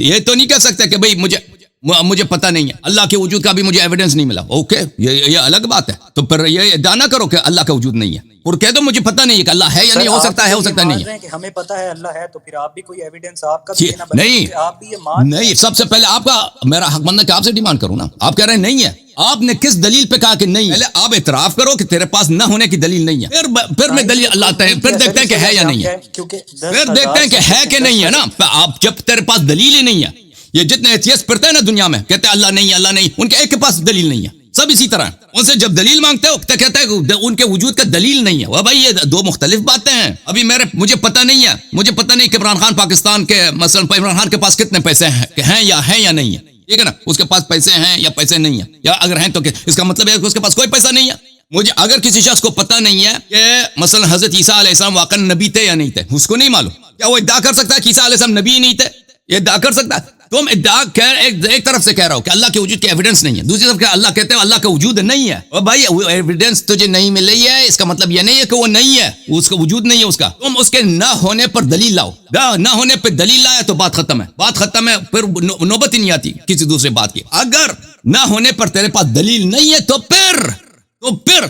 یہ تو نہیں کہہ سکتے کہ بھئی مجھے پتہ نہیں ہے، اللہ کے وجود کا بھی مجھے ایویڈنس نہیں ملا، اوکے یہ الگ بات ہے۔ تو پھر یہ ادعا نہ کرو کہ اللہ کا وجود نہیں ہے، اور کہہ دو مجھے پتہ نہیں ہے کہ اللہ ہے یا نہیں، ہو سکتا ہے ہو سکتا نہیں ہے۔ ہمیں پتہ ہے اللہ ہے، تو پھر آپ بھی کوئی ایویڈنس آپ کا نہیں، سب سے پہلے آپ کا میرا حق بنتا ہے کہ آپ سے ڈیمانڈ کروں نا۔ آپ کہہ رہے ہیں نہیں ہے، آپ نے کس دلیل پہ کہا کہ نہیں؟ پہلے آپ اعتراف کرو کہ تیرے پاس نہ ہونے کی دلیل نہیں ہے، پھر میں دلیل لاتا ہے، پھر دیکھتے ہیں کہ ہے یا نہیں ہے، پھر دیکھتے ہیں کہ ہے کہ نہیں ہے نا۔ آپ جب تیرے پاس دلیل ہی نہیں ہے، یہ جتنے ایتھیسٹ پڑھتے ہیں نا دنیا میں، کہتے ہیں اللہ نہیں، ان کے ایک کے پاس دلیل نہیں ہے، سب اسی طرح ان سے جب دلیل مانگتے ہو تو کہتا ہے کہ ان کے وجود کا دلیل نہیں ہے۔ وہ بھائی یہ دو مختلف باتیں ہیں۔ ابھی مجھے پتہ نہیں ہے، مجھے پتہ نہیں کہ عمران خان پاکستان کے مثلا عمران خان کے پاس کتنے پیسے ہیں یا نہیں ہے، ٹھیک ہے نا، اس کے پاس پیسے ہیں یا پیسے نہیں ہیں، یا اگر ہیں تو اس کا مطلب ہے کہ اس کے پاس کوئی پیسہ نہیں ہے۔ مجھے اگر کسی شخص کو پتہ نہیں ہے کہ مثلا حضرت عیسیٰ علیہ السلام واقعا نبی تھے یا نہیں تھے، اس کو نہیں معلوم، کیا وہ ادعا کر سکتا ہے کہ عیسیٰ علیہ السلام نبی نہیں تھے؟ یہ ادعا کر سکتا ہے؟ تم ادعا ایک طرف سے کہہ رہا ہو کہ اللہ کے وجود کی ایویڈنس نہیں ہے، دوسری طرف کہ اللہ کہتے ہیں اللہ کا وجود نہیں ہے۔ اور بھائی وہ ایویڈنس تجھے نہیں مل رہی ہے، اس کا مطلب یہ نہیں ہے کہ وہ نہیں ہے، اس کا وجود نہیں ہے اس کا۔ تم اس کے نہ ہونے پر دلیل لاؤ، نہ ہونے پہ دلیل لایا تو بات ختم ہے، پھر نوبت ہی نہیں آتی کسی دوسرے بات کی۔ اگر نہ ہونے پر تیرے پاس دلیل نہیں ہے تو پھر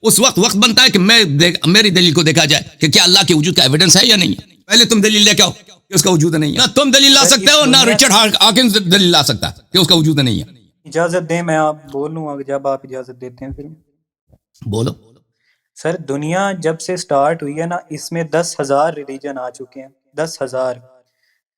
اس وقت بنتا ہے کہ میری دلیل کو دیکھا جائے کہ کیا اللہ کے وجود کا ایویڈنس ہے یا نہیں ہے۔ پہلے تم دلیل لے کے آؤ کہ اس کا وجود نہیں ہے، نہ تم دلیل لا سکتے ہو، نہ رچرڈ ہاکنز دلیل لا سکتا ہے کہ اس کا وجود نہیں ہے۔ اجازت دیں میں آپ بولوں، جب آپ اجازت دیتے ہیں پھر بولو۔ سر دنیا جب سے سٹارٹ ہوئی ہے نا، اس میں 10,000 ریلیجن آ چکے ہیں، 10,000۔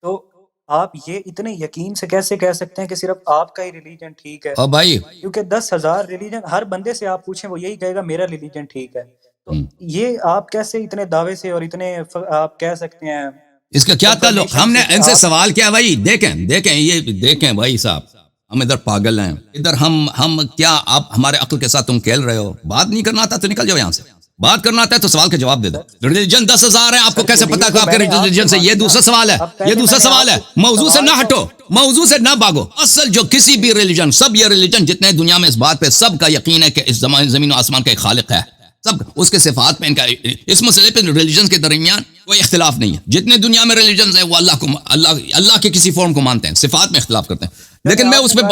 تو آپ یہ اتنے یقین سے کیسے کہہ سکتے ہیں کہ صرف آپ کا ہی ریلیجن ٹھیک ہے؟ بھائی کیونکہ 10,000 ریلیجن، ہر بندے سے آپ پوچھیں وہ یہی کہے گا میرا ریلیجن ٹھیک ہے۔ تو یہ آپ کیسے اتنے دعوے سے اور اتنے آپ کہہ سکتے ہیں؟ اس کا کیا تعلق؟ ہم نے ان سے سوال کیا بھائی، دیکھیں بھائی صاحب، ہم ادھر پاگل ہیں، ادھر ہم کیا آپ ہمارے عقل کے ساتھ تم کھیل رہے ہو؟ بات نہیں کرنا آتا تو نکل جاؤ یہاں سے، بات کرنا آتا ہے تو سوال کا جواب دے دو۔ ریلیجن 10,000 ہے، آپ کو کیسے پتا کہ آپ کے ریلیجن سے؟ یہ دوسرا سوال ہے، موضوع سے نہ ہٹو، موضوع سے نہ بھاگو۔ اصل جو کسی بھی ریلیجن، سب یہ ریلیجن جتنے دنیا میں، اس بات پہ سب کا یقین ہے کہ اس زمین و آسمان کا ایک خالق ہے، سب اس کے صفات پہ ان کا، اس مسئلے پہ ریلیجنز کے درمیان کوئی اختلاف نہیں ہے۔ جتنے دنیا میں ریلیجنز ہیں وہ اللہ کے کسی فارم کو مانتے ہیں، صفات میں اختلاف کرتے ہیں، لیکن میں اس پہ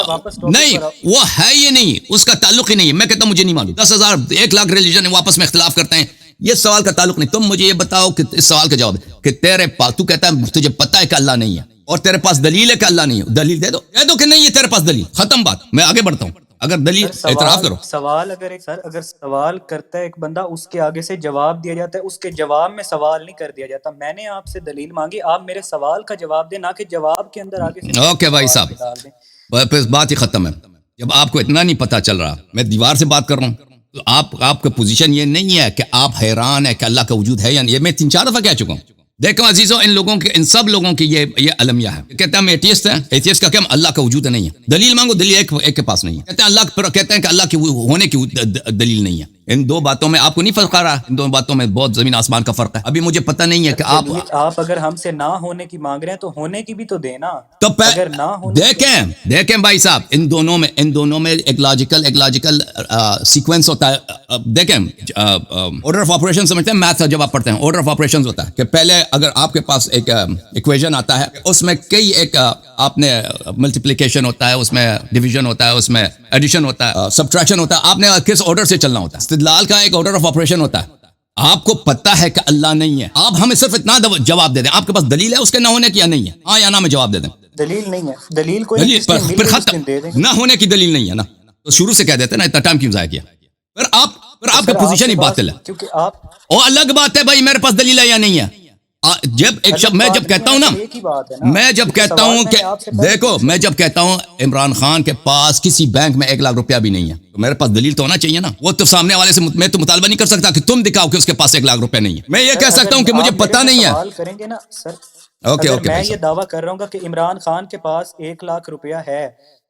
نہیں، وہ ہے یہ نہیں، اس کا تعلق ہی نہیں ہے۔ میں کہتا ہوں مجھے نہیں معلوم، 10,000 1 لاکھ ریلیجن واپس میں اختلاف کرتے ہیں، یہ سوال کا تعلق نہیں۔ تم مجھے یہ بتاؤ کہ اس سوال کا جواب کہ تیرے پاس، تو کہتا ہے تجھے پتہ ہے کہ اللہ نہیں ہے، اور تیرے پاس دلیل ہے کہ اللہ نہیں ہے، دلیل دے دو، کہہ دو کہ نہیں ہے تیرے پاس دلیل، ختم بات، میں آگے بڑھتا ہوں۔ اگر دلیل اعتراف کرو، سوال اگر سوال کرتا ہے ایک بندہ، اس کے آگے سے جواب دیا جاتا ہے، اس کے جواب میں سوال نہیں کر دیا جاتا۔ میں نے آپ سے دلیل مانگی، آپ میرے سوال کا جواب دیں، نہ کہ جواب کے اندر آگے سے۔ اوکے بھائی صاحب، پھر بات ہی ختم ہے۔ جب آپ کو اتنا نہیں پتا چل رہا، میں دیوار سے بات کر رہا ہوں، تو آپ کا پوزیشن یہ نہیں ہے کہ آپ حیران ہے کہ اللہ کا وجود ہے یا نہیں۔ یہ میں 3-4 دفعہ کہہ چکا ہوں۔ دیکھو عزیزوں، ان سب لوگوں کی یہ المیہ ہے، کہتے ہیں ہم ایتھیسٹ ہیں، ایتھیسٹ کا کیا اللہ کا وجود نہیں ہے، دلیل مانگو، دلیل ایک کے پاس نہیں ہے، کہتے ہیں اللہ، کہتے ہیں کہ اللہ کے ہونے کی دلیل نہیں ہے۔ ان دو باتوں میں آپ کو نہیں فرق آ رہا؟ ان دو باتوں میں بہت زمین آسمان کا فرق ہے. ابھی مجھے پتہ نہیں ہے کہ آپ اگر ہم سے نہ ہونے کی مانگ رہے ہیں تو ہونے کی بھی تو دینا. تو اگر نہ ہونے دیکھیں بھائی صاحب، ان دونوں میں ایک لاجیکل سیکوینس ہوتا ہے. دیکھیں آرڈر آف آپریشن سمجھتے ہیں؟ میتھ جب آپ پڑھتے ہیں آرڈر آف آپریشن ہوتا ہے کہ پہلے اگر آپ کے پاس ایک ایکویژن آتا ہے، اس میں کئی ایک آپ نے ملٹیپلیکیشن ہوتا ہے، اس میں ڈویژن ہوتا ہے، اس میں ایڈیشن ہوتا ہے، سبٹریکشن ہوتا ہے. آپ نے کس آرڈر سے چلنا ہوتا ہے؟ استدلال کا ایک آرڈر آف آپریشن ہوتا ہے. آپ کو پتہ ہے کہ اللہ نہیں ہے، آپ ہمیں صرف اتنا جواب دے دیں. آپ کے پاس دلیل ہے اس کے نہ ہونے کی یا نہیں ہے؟ ہاں یا نہ میں جواب دے دیں. دلیل نہیں ہے. دلیل کوئی پھر ختم. نہ ہونے کی دلیل نہیں ہے نا، تو شروع سے کہہ دیتے نا، اتنا ٹائم کیوں ضائع کیا؟ پھر آپ کی پوزیشن ہی باطل ہے. کیونکہ آپ اور الگ بات ہے بھائی میرے پاس دلیل ہے یا نہیں ہے. میں جب کہتا ہوں نا، میں جب کہتا ہوں کہ دیکھو، میں جب کہتا ہوں عمران خان کے پاس کسی بینک میں 1 لاکھ روپیہ بھی نہیں ہے، تو میرے پاس دلیل تو ہونا چاہیے نا. وہ تو سامنے والے سے میں تو مطالبہ نہیں کر سکتا کہ تم دکھاؤ کہ اس کے پاس 1 لاکھ روپیہ نہیں ہے. میں یہ کہہ سکتا ہوں کہ مجھے پتہ نہیں ہے. کریں گے نا سر، اوکے میں یہ دعویٰ کر رہا ہوں کہ عمران خان کے پاس 1 لاکھ روپیہ ہے،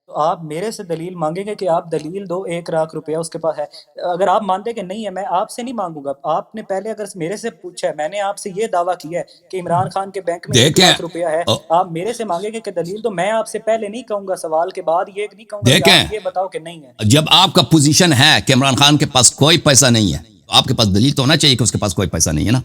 تو آپ میرے سے دلیل مانگیں گے کہ آپ دلیل دو 1 لاکھ روپیہ اس کے پاس ہے. اگر آپ مانتے کہ نہیں ہے، میں آپ سے نہیں مانگوں گا. آپ نے پہلے اگر میرے سے پوچھا ہے، میں نے آپ سے یہ دعویٰ کیا ہے کہ عمران خان کے بینک میں 1 لاکھ روپیہ ہے، آپ میرے سے مانگیں گے کہ دلیل دو. میں آپ سے پہلے نہیں کہوں گا، سوال کے بعد یہ نہیں کہوں گا کہ آپ یہ بتاؤ کہ نہیں ہے. جب آپ کا پوزیشن ہے کہ عمران خان کے پاس کوئی پیسہ نہیں ہے، تو آپ کے پاس دلیل تو ہونا چاہیے کہ اس کے پاس کوئی پیسہ نہیں ہے نا.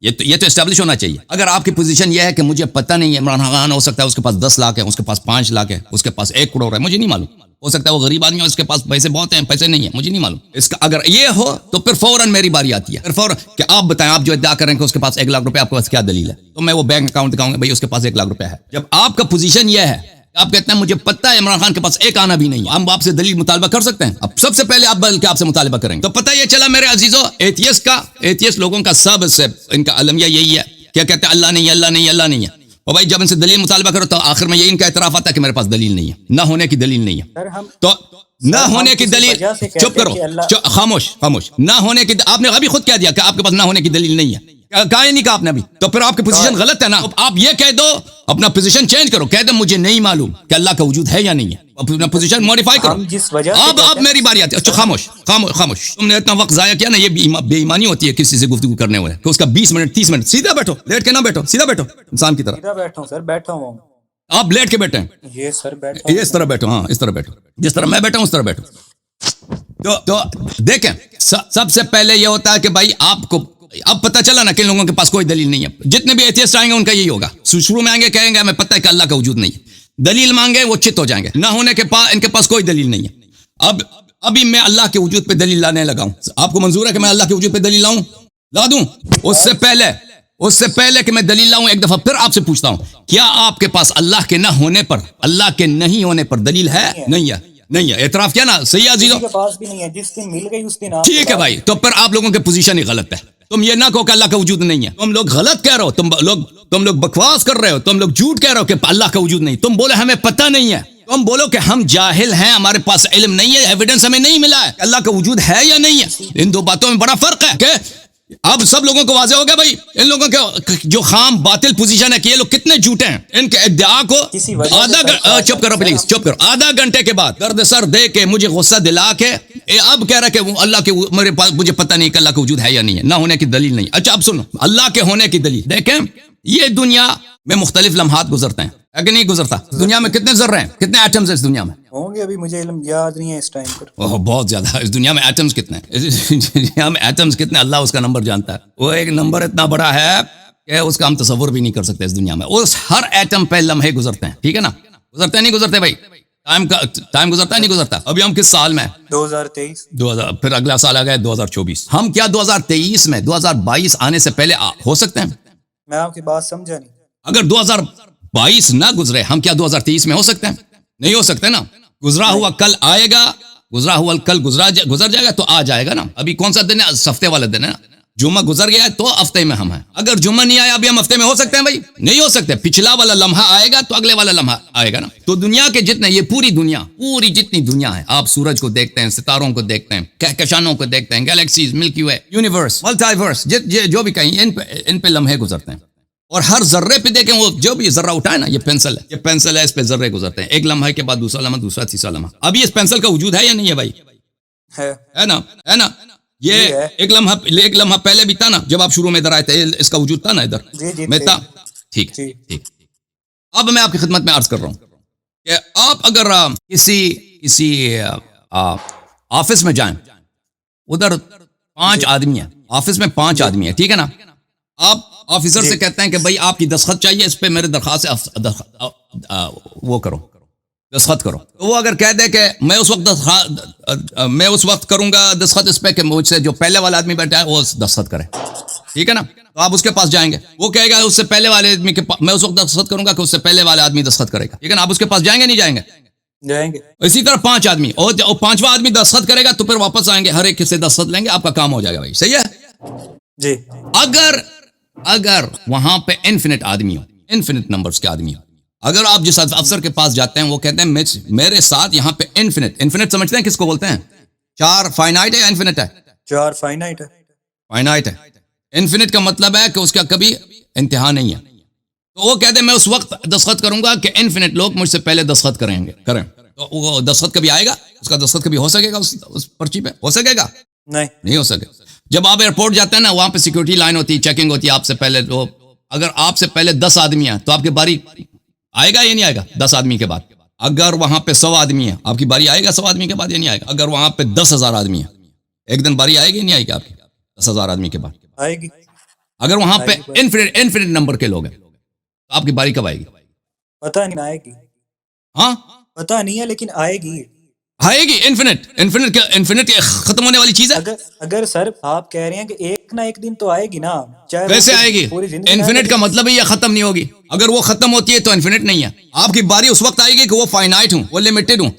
یہ تو اسٹیبلش ہونا چاہیے. اگر آپ کی پوزیشن یہ ہے کہ مجھے پتہ نہیں ہے، عمران خان ہو سکتا ہے اس کے پاس 10 لاکھ ہے، اس کے پاس 5 لاکھ ہے، اس کے پاس 1 کروڑ ہے، مجھے نہیں معلوم. ہو سکتا ہے وہ غریب آدمی ہے، اس کے پاس پیسے بہت ہیں، پیسے نہیں ہیں، مجھے نہیں معلوم. اس کا اگر یہ ہو تو پھر فوراً میری باری آتی ہے. پھر فوراً کہ آپ بتائیں، آپ جو ادعا کریں کہ اس کے پاس 1 لاکھ روپے، آپ کے پاس کیا دلیل ہے؟ تو میں وہ بینک اکاؤنٹ دکھاؤں گا، بھائی اس کے پاس 1 لاکھ روپے ہے. جب آپ کا پوزیشن یہ ہے، آپ کہتے ہیں مجھے پتہ ہے عمران خان کے پاس 1 آنا بھی نہیں ہے، ہم آپ سے دلیل مطالبہ کر سکتے ہیں. اب سب سے پہلے آپ بلکہ آپ سے مطالبہ کریں گے. تو پتہ یہ چلا میرے عزیزو، ایتھیسٹ لوگوں کا سب سے ان کا المیہ یہی ہے، کیا کہتے ہیں؟ اللہ نہیں ہے، اللہ نہیں ہے، اللہ نہیں ہے. اور بھائی جب ان سے دلیل مطالبہ کرو تو آخر میں یہ ان کا اعتراف آتا ہے کہ میرے پاس دلیل نہیں ہے، نہ ہونے کی دلیل نہیں ہے. تو نہ ہونے کی دلیل، چپ کرو، خاموش. نہ ہونے کی، آپ نے ابھی خود کہہ دیا کہ آپ کے پاس نہ ہونے کی دلیل نہیں ہے. کہا ہی نہیں کہا آپ نے ابھی. تو پھر آپ کی پوزیشن غلط ہے نا. آپ یہ کہہ دو، اپنا پوزیشن چینج کرو، کہہ دو مجھے نہیں معلوم کہ اللہ کا وجود ہے یا نہیں ہے. اپنا پوزیشن موڈیفائی کرو. اب میری باری آتی ہے. اچھا خاموش. تم نے اتنا وقت ضائع کیا نا، یہ بے ایمانی ہوتی ہے کسی سے گفتگو کرنے والے کہ اس کا 20 منٹ 30 منٹ. سیدھا بیٹھو، لیٹ کے نہ بیٹھو، سیدھا بیٹھو انسان کی طرح. سیدھا بیٹھا ہوں سر، بیٹھا ہوں. آپ لیٹ کے بیٹھے ہیں. یہ سر بیٹھا، یہ اس طرح بیٹھو. ہاں اس طرح بیٹھو، جس طرح میں بیٹھا ہوں اس طرح بیٹھو. تو دیکھیں، سب سے پہلے یہ ہوتا ہے کہ بھائی آپ کو اب پتہ چلا نا کہ ان لوگوں کے پاس کوئی دلیل نہیں ہے. جتنے بھی ایتھیسٹ آئیں گے ان کا یہی ہوگا. شروع میں آئیں گے کہیں گے ہمیں پتہ ہے کہ اللہ کا وجود نہیں ہے. دلیل مانگے وہ چت ہو جائیں گے. نہ ہونے کے پاس ان کے پاس کوئی دلیل نہیں ہے. ابھی میں اللہ کے وجود پہ دلیل لانے لگا ہوں. آپ کو منظور ہے کہ میں اللہ کے وجود پہ دلیل لا دوں؟ اس سے پہلے کہ میں دلیل لاؤں، ایک دفعہ پھر آپ سے پوچھتا ہوں، کیا آپ کے پاس اللہ کے نہ ہونے پر، اللہ کے نہیں ہونے پر دلیل ہے؟ نہیں ہے. اعتراف کیا نا؟ صحیح ہے عزیزو؟ کے پاس بھی نہیں ہے، جس دن مل گئی اس دن. ٹھیک ہے بھائی. تو پھر آپ لوگوں کی پوزیشن ہی غلط ہے. تم یہ نہ کہو کہ اللہ کا وجود نہیں ہے. تم لوگ غلط کہہ رہے ہو. تم لوگ بکواس کر رہے ہو. تم لوگ جھوٹ کہہ رہے ہو کہ اللہ کا وجود نہیں. تم بولے ہمیں پتہ نہیں ہے. تم بولو کہ ہم جاہل ہیں، ہمارے پاس علم نہیں ہے، ایویڈنس ہمیں نہیں ملا ہے کہ اللہ کا وجود ہے یا نہیں ہے. ان دو باتوں میں بڑا فرق ہے. کہ اب سب لوگوں کو واضح ہو گیا بھائی، ان لوگوں کے جو خام باطل پوزیشن ہے کہ یہ لوگ کتنے جھوٹے ہیں. ان کے ادعا کو چپ کرو پلیز، چپ کرو. آدھا گھنٹے کے بعد درد سر دے کے مجھے غصہ دلا کے اب کہہ رہا کہ اللہ کے میرے پاس مجھے پتہ نہیں کہ اللہ کا وجود ہے یا نہیں ہے، نہ ہونے کی دلیل نہیں. اچھا اب سنو، اللہ کے ہونے کی دلیل دیکھیں. یہ دنیا میں مختلف لمحات گزرتے ہیں، ہے کہ نہیں گزرتا؟ دنیا میں کتنے ذرے ہیں، کتنے ایٹمز ہیں اس دنیا میں؟ ہوں گے، ابھی مجھے علم یاد نہیں ہے اس ٹائم پر. بہت زیادہ. اس دنیا میں ایٹمز کتنے ہیں؟ اس دنیا میں ایٹمز کتنے، اللہ اس کا نمبر جانتا ہے. وہ ایک نمبر اتنا بڑا ہے کہ اس کا ہم تصور بھی نہیں کر سکتے. اس دنیا میں اس ہر ایٹم پہ لمحے گزرتے ہیں. ٹھیک ہے نا؟ گزرتے نہیں گزرتے بھائی؟ ٹائم گزرتا ہے نہیں گزرتا؟ ابھی ہم کس سال میں؟ 2023. پھر اگلا سال آ گیا 2024. ہم کیا 2023 میں 2022 آنے سے پہلے ہو سکتے ہیں؟ میں آپ کی بات سمجھا نہیں. اگر 2022 نہ گزرے، ہم کیا 2023 میں ہو سکتے ہیں؟ نہیں ہو سکتے نا. گزرا ہوا کل آئے گا، گزرا ہوا کل گزر جائے گا تو آ جائے گا نا. ابھی کون سا دن ہے؟ ہفتے والا دن ہے نا. جمعہ گزر گیا ہے تو ہفتے میں ہم ہیں. اگر جمعہ نہیں آیا ابھی ہم ہفتے میں ہو سکتے ہیں بھائی؟ نہیں ہو سکتے. پچھلا والا لمحہ آئے گا تو اگلے والا لمحہ آئے گا نا. تو دنیا کے جتنے، یہ پوری جتنی دنیا ہے، آپ سورج کو دیکھتے ہیں، ستاروں کو دیکھتے ہیں، کہکشانوں کو دیکھتے ہیں، گیلیکسیز، ملکی وے، یونیورس، ملٹی ورس، جو بھی کہیں ان پہ لمحے گزرتے ہیں. اور ہر ذرے پہ دیکھیں، وہ جو بھی ذرہ اٹھائے نا، یہ پینسل ہے، اس پہ ذرے گزرتے ہیں. ایک لمحے کے بعد دوسرا لمحہ، دوسرا تیسرا لمحہ. ابھی اس پینسل کا وجود ہے یا نہیں ہے بھائی؟ ہے نا. یہ ایک لمحہ پہلے بھی تھا نا، جب آپ شروع میں ادھر آئے تھے، اس کا وجود تھا نا ادھر میں تھا. ٹھیک ٹھیک. اب میں آپ کی خدمت میں عرض کر رہا ہوں کہ آپ اگر کسی آفس میں جائیں، ادھر 5 آدمی ہیں، آفس میں 5 آدمی ہیں، ٹھیک ہے نا. آپ آفیسر سے کہتے ہیں کہ بھائی آپ کی دستخط چاہیے اس پہ، میرے درخواست وہ کرو، دستخط کرو. تو وہ اگر کہہ دے کہ میں اس وقت کروں گا دستخط اس پہ کہ مجھ سے جو پہلے والا آدمی بیٹھا ہے وہ دستخط کرے، ٹھیک ہے نا. تو آپ اس کے پاس جائیں گے، وہ کہے گا اس سے پہلے والے آدمی کے میں اس وقت دستخط کروں گا کہ اس سے پہلے والا آدمی دستخط کرے گا، ٹھیک ہے نا. آپ اس کے پاس جائیں گے نہیں جائیں گے؟ جائیں گے. اسی طرح 5 آدمی اور 5واں آدمی دستخط کرے گا تو پھر واپس آئیں گے، ہر ایک سے دستخط لیں گے، آپ کا کام ہو جائے گا بھائی. صحیح ہے جی. اگر وہاں پہ انفینٹ آدمی ہو، انفینٹ نمبرز کے آدمی ہو، اگر آپ جس افسر کے پاس جاتے ہیں وہ کہتے ہیں میرے ساتھ یہاں پہ انفینٹ سمجھتے ہیں کس کو بولتے ہیں؟ 4 فائنائٹ ہے یا انفینٹ ہے؟ 4 فائنائٹ ہے. فائنائٹ ہے. انفینٹ کا مطلب ہے کہ اس کا کبھی انتہا نہیں ہے. تو وہ کہتے ہیں میں اس وقت دستخط کروں گا کہ انفینٹ لوگ مجھ سے پہلے دستخط کریں. تو وہ دستخط کبھی آئے گا؟ اس کا دستخط کبھی ہو سکے گا اس پرچی پہ؟ ہو سکے گا؟ نہیں ہو سکے. جب آپ ایئرپورٹ جاتے ہیں نا، وہاں پہ سیکورٹی لائن ہوتی ہے، چیکنگ ہوتی ہے آپ سے پہلے. تو اگر آپ سے پہلے 10 آدمی ہیں تو آپ کی باری آئے گا یا نہیں آئے گا 10 آدمی کے بعد؟ اگر وہاں پہ 100 آدمی ہیں آپ کی باری آئے گا 100 آدمی کے بعد یا نہیں آئے گا؟ اگر وہاں پہ 10,000 آدمی ہیں ایک دن باری آئے گی نہیں آئے گی آپ کی 10,000 آدمی کے بعد؟ آئے گی. اگر وہاں پہ انفینٹ نمبر کے لوگ ہیں تو آپ کی باری کب آئے گی؟ پتہ نہیں، آئے گی. ہاں پتہ نہیں ہے لیکن آئے گی. انفینٹ ختم ہونے والی چیز ہے. اگر سر آپ کہہ رہے ہیں کہ ایک نہ ایک دن تو آئے گی نا، چاہے کیسے آئے گی؟ انفینٹ کا مطلب ہے یہ ختم نہیں ہوگی. اگر وہ ختم ہوتی ہے تو انفینٹ نہیں ہے. آپ کی باری اس وقت آئے گی کہ وہ فائنائٹ ہوں، وہ لمیٹڈ ہوں.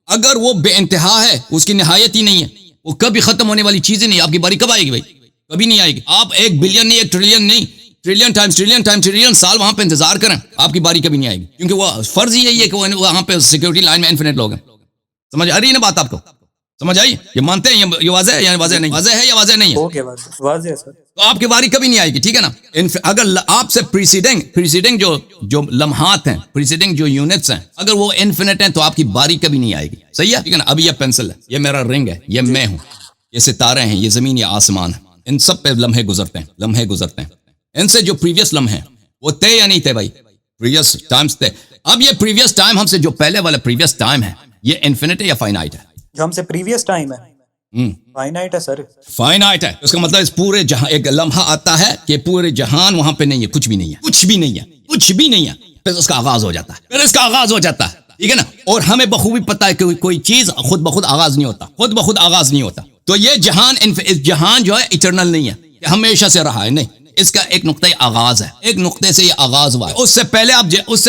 اگر وہ بے انتہا ہے، اس کی نہایت ہی نہیں ہے، وہ کبھی ختم ہونے والی چیز ہی نہیں. آپ کی باری کب آئے گی بھائی؟ کبھی نہیں آئے گی. آپ 1 بلین نہیں، 1 ٹریلین نہیں، ٹریلین ٹائمز ٹریلین سال وہاں پہ انتظار کریں، آپ کی باری کبھی نہیں آئے گی. کیونکہ وہ فرض ہی یہی ہے کہ وہاں پہ سیکورٹی لائن میں انفینٹ لوگ ہیں. سمجھ آ رہی ہے نا بات آپ کو؟ سمجھ آئی؟ یہ مانتے ہیں یہ واضح ہے یا واضح نہیں؟ واضح ہے یا واضح نہیں ہے؟ اوکے، واضح ہے سر. تو آپ کی باری کبھی نہیں آئے گی، ٹھیک ہے نا. اگر آپ سے پریسیڈنگ جو لمحات ہیں، پریسیڈنگ جو یونٹس ہیں، اگر وہ انفینٹ ہیں تو آپ کی باری کبھی نہیں آئے گی. صحیح ہے، ٹھیک ہے نا. ابھی یہ پینسل ہے، یہ میرا رنگ ہے، یہ میں ہوں، یہ ستارے ہیں، یہ زمین، یہ آسمان ہے. ان سب پہ لمحے گزرتے ہیں. ان سے جو پریویس لمحے ہیں وہ طے یا نہیں طے بھائی؟ پریویس ٹائمز طے. اب یہ پریویس ٹائم ہم سے جو پہلے والا پریویس ٹائم ہے، یہ انفینٹ ہے یا فائنائٹ ہے؟ جو ہم سے پریویس ٹائم ہے فائنائٹ ہے سر. فائنائٹ ہے. اس کا مطلب اس پورے جہاں ایک لمحہ آتا ہے کہ پورے جہان وہاں پہ نہیں ہے، کچھ بھی نہیں ہے. پھر اس کا آغاز ہو جاتا ہے. ٹھیک ہے نا. اور ہمیں بخوبی پتا ہے کہ کوئی چیز خود بخود آغاز نہیں ہوتا. تو یہ جہان جو ہے ایٹرنل نہیں ہے کہ ہمیشہ سے رہا ہے، نہیں. اس کا ایک نقطہ آغاز ہے، ایک نقطے سے یہ آغاز ہوا ہے. اس سے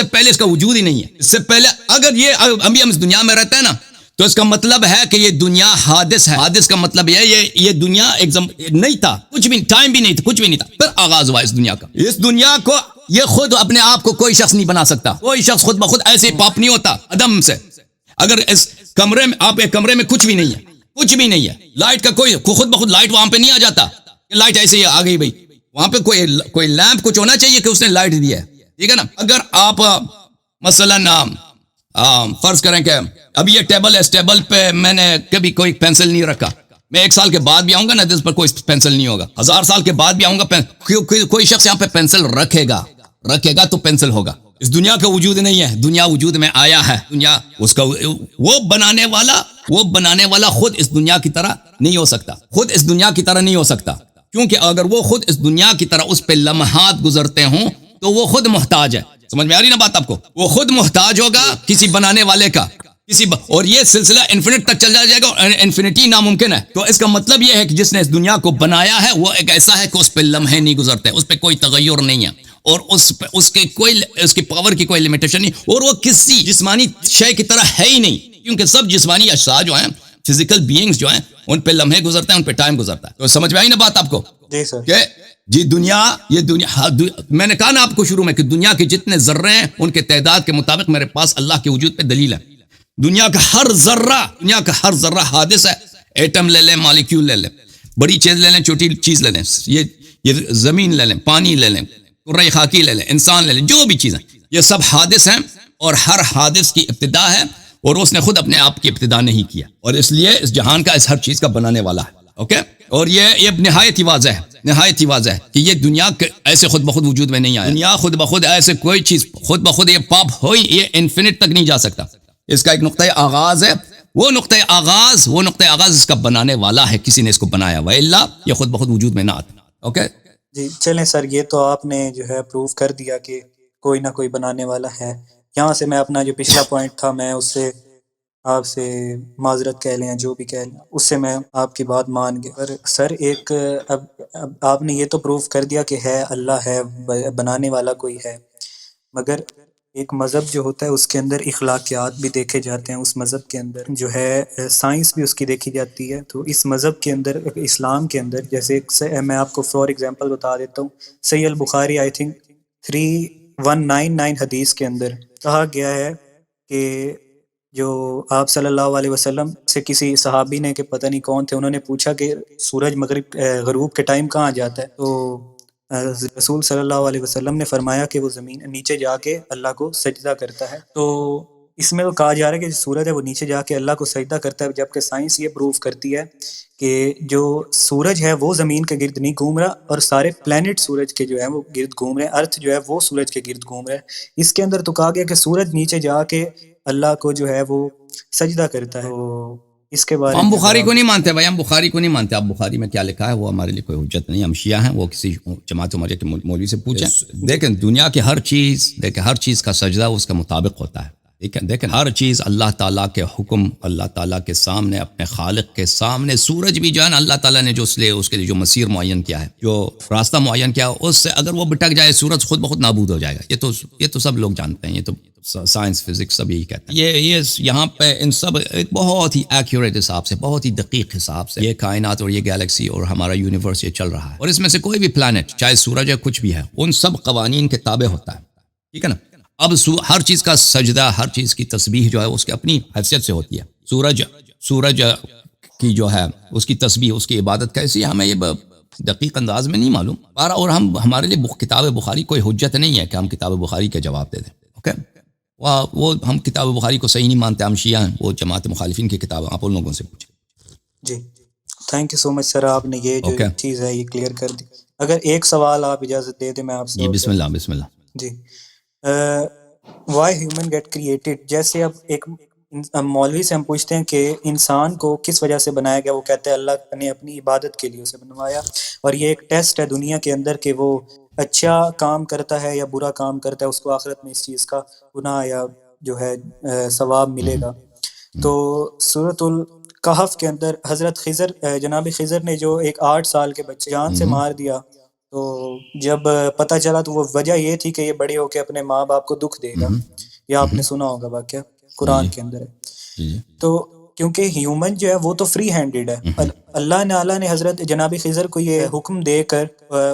پہلے اس کا وجود ہی نہیں ہے. اس سے پہلے اگر یہ ابھی ہم اس دنیا میں رہتے ہیں نا، تو اس کا مطلب ہے کہ یہ دنیا حادث ہے. حادث کا مطلب یہ دنیا نہیں تھا، کچھ بھی ٹائم بھی نہیں تھا، کچھ بھی نہیں تھا. پھر آغاز ہوا اس دنیا کا. اس دنیا کو یہ خود اپنے آپ کو کوئی شخص نہیں بنا سکتا. کوئی شخص خود بخود ایسے پاپ نہیں ہوتا عدم سے. اگر اس کمرے میں ایک کمرے میں کچھ بھی نہیں ہے، لائٹ کا خود بخود لائٹ وہاں پہ نہیں آ جاتا. لائٹ ایسے ہی آ گئی بھائی. وہاں پہ کوئی لیمپ کچھ ہونا چاہیے کہ اس نے لائٹ دی ہے. ٹھیک ہے نا. اگر آپ مثلا فرض کریں کہ اب یہ ٹیبل ہے، اس ٹیبل پہ میں نے کبھی کوئی پینسل نہیں رکھا. میں 1 سال کے بعد بھی آؤں گا نا، جس پر کوئی پینسل نہیں ہوگا. 1000 سال کے بعد بھی آؤں گا، کوئی شخص یہاں پہ پینسل رکھے گا تو پینسل ہوگا. اس دنیا کا وجود نہیں ہے، دنیا وجود میں آیا ہے. دنیا اس کا وہ بنانے والا خود اس دنیا کی طرح نہیں ہو سکتا. کیونکہ اگر وہ خود اس دنیا کی طرح اس پہ لمحات گزرتے ہوں تو وہ خود محتاج ہے. سمجھ میں آ رہی نا بات آپ کو؟ وہ خود محتاج ہوگا کسی بنانے والے کا، اور یہ سلسلہ انفینٹ تک چل جائے گا، اور انفینٹی ناممکن ہے. تو اس کا مطلب یہ ہے کہ جس نے اس دنیا کو بنایا ہے وہ ایک ایسا ہے کہ اس پہ لمحے نہیں گزرتے، اس پہ کوئی تغیر نہیں ہے، اور اس کی پاور کی کوئی لمیٹیشن نہیں، اور وہ کسی جسمانی شے کی طرح ہے ہی نہیں. کیونکہ سب جسمانی اشیاء جو ہیں، فزیکل بینگز جو ہیں، ان پہ لمحے گزرتے ہیں، ان پہ ٹائم گزرتا ہے. تو سمجھ میں آئی نا بات آپ کو؟ جی سر. کہ یہ دنیا میں نے کہا نا آپ کو شروع میں کہ دنیا کے جتنے ذرے ہیں ان کے تعداد کے مطابق میرے پاس اللہ کے وجود پہ دلیل ہے. دنیا کا ہر ذرہ حادث ہے. ایٹم لے لیں، مالیکیول لے لیں، بڑی چیز لے لیں، چھوٹی چیز لے لیں، یہ زمین لے لیں، پانی لے لیں، کرۂ خاکی لے لیں، انسان لے لیں، جو بھی چیزیں، یہ سب حادث ہیں. اور ہر حادث کی ابتدا ہے، اور اس نے خود اپنے آپ کی ابتدا نہیں کیا. اور اس لیے اس جہان کا، اس ہر چیز کا بنانے والا ہے. اوکے. اور یہ نہایت ہی واضح ہے، نہایت ہی واضح ہے کہ یہ دنیا ایسے خود بخود وجود میں نہیں آیا. دنیا خود بخود ایسے کوئی چیز خود بخود یہ پاپ ہوئی یہ انفینٹ تک نہیں جا سکتا. اس کا ایک نقطۂ آغاز ہے، وہ نقطۂ آغاز اس کا بنانے والا ہے، کسی نے اس کو بنایا، وإلا یہ خود بخود وجود میں نہ آتا. اوکے جی چلیں سر، یہ تو آپ نے جو ہے پروف کر دیا کہ کوئی نہ کوئی بنانے والا ہے. یہاں سے میں اپنا جو پچھلا پوائنٹ تھا میں اس سے آپ سے معذرت کہہ لیں، جو بھی کہہ لیں، اس سے میں آپ کی بات مان گیا. پر سر ایک اب آپ نے یہ تو پروف کر دیا کہ ہے اللہ ہے، بنانے والا کوئی ہے، مگر ایک مذہب جو ہوتا ہے اس کے اندر اخلاقیات بھی دیکھے جاتے ہیں، اس مذہب کے اندر جو ہے سائنس بھی اس کی دیکھی جاتی ہے. تو اس مذہب کے اندر، اسلام کے اندر، جیسے میں آپ کو فور ایگزامپل بتا دیتا ہوں. صحیح البخاری آئی تھنک 3199 حدیث کے اندر کہا گیا ہے کہ جو آپ صلی اللہ علیہ وسلم سے کسی صحابی نے، کہ پتہ نہیں کون تھے، انہوں نے پوچھا کہ سورج غروب کے ٹائم کہاں جاتا ہے، تو رسول صلی اللہ علیہ وسلم نے فرمایا کہ وہ زمین نیچے جا کے اللہ کو سجدہ کرتا ہے. تو اس میں تو کہا جا رہا ہے کہ جو سورج ہے وہ نیچے جا کے اللہ کو سجدہ کرتا ہے، جبکہ سائنس یہ پروف کرتی ہے کہ جو سورج ہے وہ زمین کے گرد نہیں گھوم رہا، اور سارے پلینٹ سورج کے جو ہے وہ گرد گھوم رہے ہیں، ارتھ جو ہے وہ سورج کے گرد گھوم رہا ہے. اس کے اندر تو کہا گیا کہ سورج نیچے جا کے اللہ کو جو ہے وہ سجدہ کرتا ہے. تو اس کے بارے ہم میں بخاری کو نہیں مانتے بھائی، ہم بخاری کو نہیں مانتے. اب بخاری میں کیا لکھا ہے وہ ہمارے لیے کوئی حجت نہیں. ہم شیعہ ہیں، وہ کسی جماعت مجھے کے مولوی سے پوچھیں. دیکھیں دنیا کی ہر چیز کا سجدہ اس کے مطابق ہوتا ہے. دیکھیں ہر چیز اللہ تعالیٰ کے حکم، اللہ تعالیٰ کے سامنے، اپنے خالق کے سامنے. سورج بھی جو ہے نا اللہ تعالیٰ نے جو اس کے لیے جو مسیر معین کیا ہے، جو راستہ معین کیا ہے، اس سے اگر وہ بھٹک جائے سورج خود بخود نابود ہو جائے گا. یہ تو سب لوگ جانتے ہیں، یہ تو سائنس فزکس سب یہی کہتے ہیں. یہ یہاں پہ ان سب ایک بہت ہی ایکوریٹ حساب سے، بہت ہی دقیق حساب سے یہ کائنات اور یہ گیلیکسی اور ہمارا یونیورس یہ چل رہا ہے. اور اس میں سے کوئی بھی پلانٹ، چاہے سورج ہے کچھ بھی ہے، ان سب قوانین کے تابع ہوتا ہے. ٹھیک ہے نا. اب ہر چیز کا سجدہ، ہر چیز کی تسبیح جو ہے اس کی اپنی حیثیت سے ہوتی ہے. سورج کی جو ہے اس کی تسبیح، اس کی عبادت کیسی ہے، ہمیں یہ دقیق انداز میں نہیں معلوم. اور ہمارے لیے کتاب بخاری کوئی حجت نہیں ہے کہ ہم کتاب بخاری کا جواب دے دیں. اوکے وہ ہم کتاب بخاری کو صحیح نہیں مانتے. ہم شیعہ ہیں، وہ جماعت مخالفین کی کتاب، آپ ان لوگوں سے پوچھیں. جی تھینک یو سو مچ سر، آپ نے یہ جو چیز ہے یہ کلیئر کر دی. اگر ایک سوال آپ اجازت دے دیں میں آپ سے. جی بسم اللہ. جی وائی ہیومن گیٹ کریٹڈ، جیسے اب ایک مولوی سے ہم پوچھتے ہیں کہ انسان کو کس وجہ سے بنایا گیا، وہ کہتے ہیں اللہ نے اپنی عبادت کے لیے اسے بنوایا، اور یہ ایک ٹیسٹ ہے دنیا کے اندر کہ وہ اچھا کام کرتا ہے یا برا کام کرتا ہے، اس کو آخرت میں اس چیز کا گناہ یا جو ہے ثواب ملے گا. تو سورۃ الکہف کے اندر حضرت خضر، جناب خضر نے جو ایک 8 سال کے بچے جان سے مار دیا، تو جب پتہ چلا تو وہ وجہ یہ تھی کہ یہ بڑے ہو کے اپنے ماں باپ کو دکھ دے گا. یا آپ نے سنا ہوگا واقعہ، قرآن کے اندر ہے. تو کیونکہ ہیومن جو ہے وہ تو فری ہینڈیڈ ہے، اللہ نے حضرت جناب خضر کو یہ حکم دے کر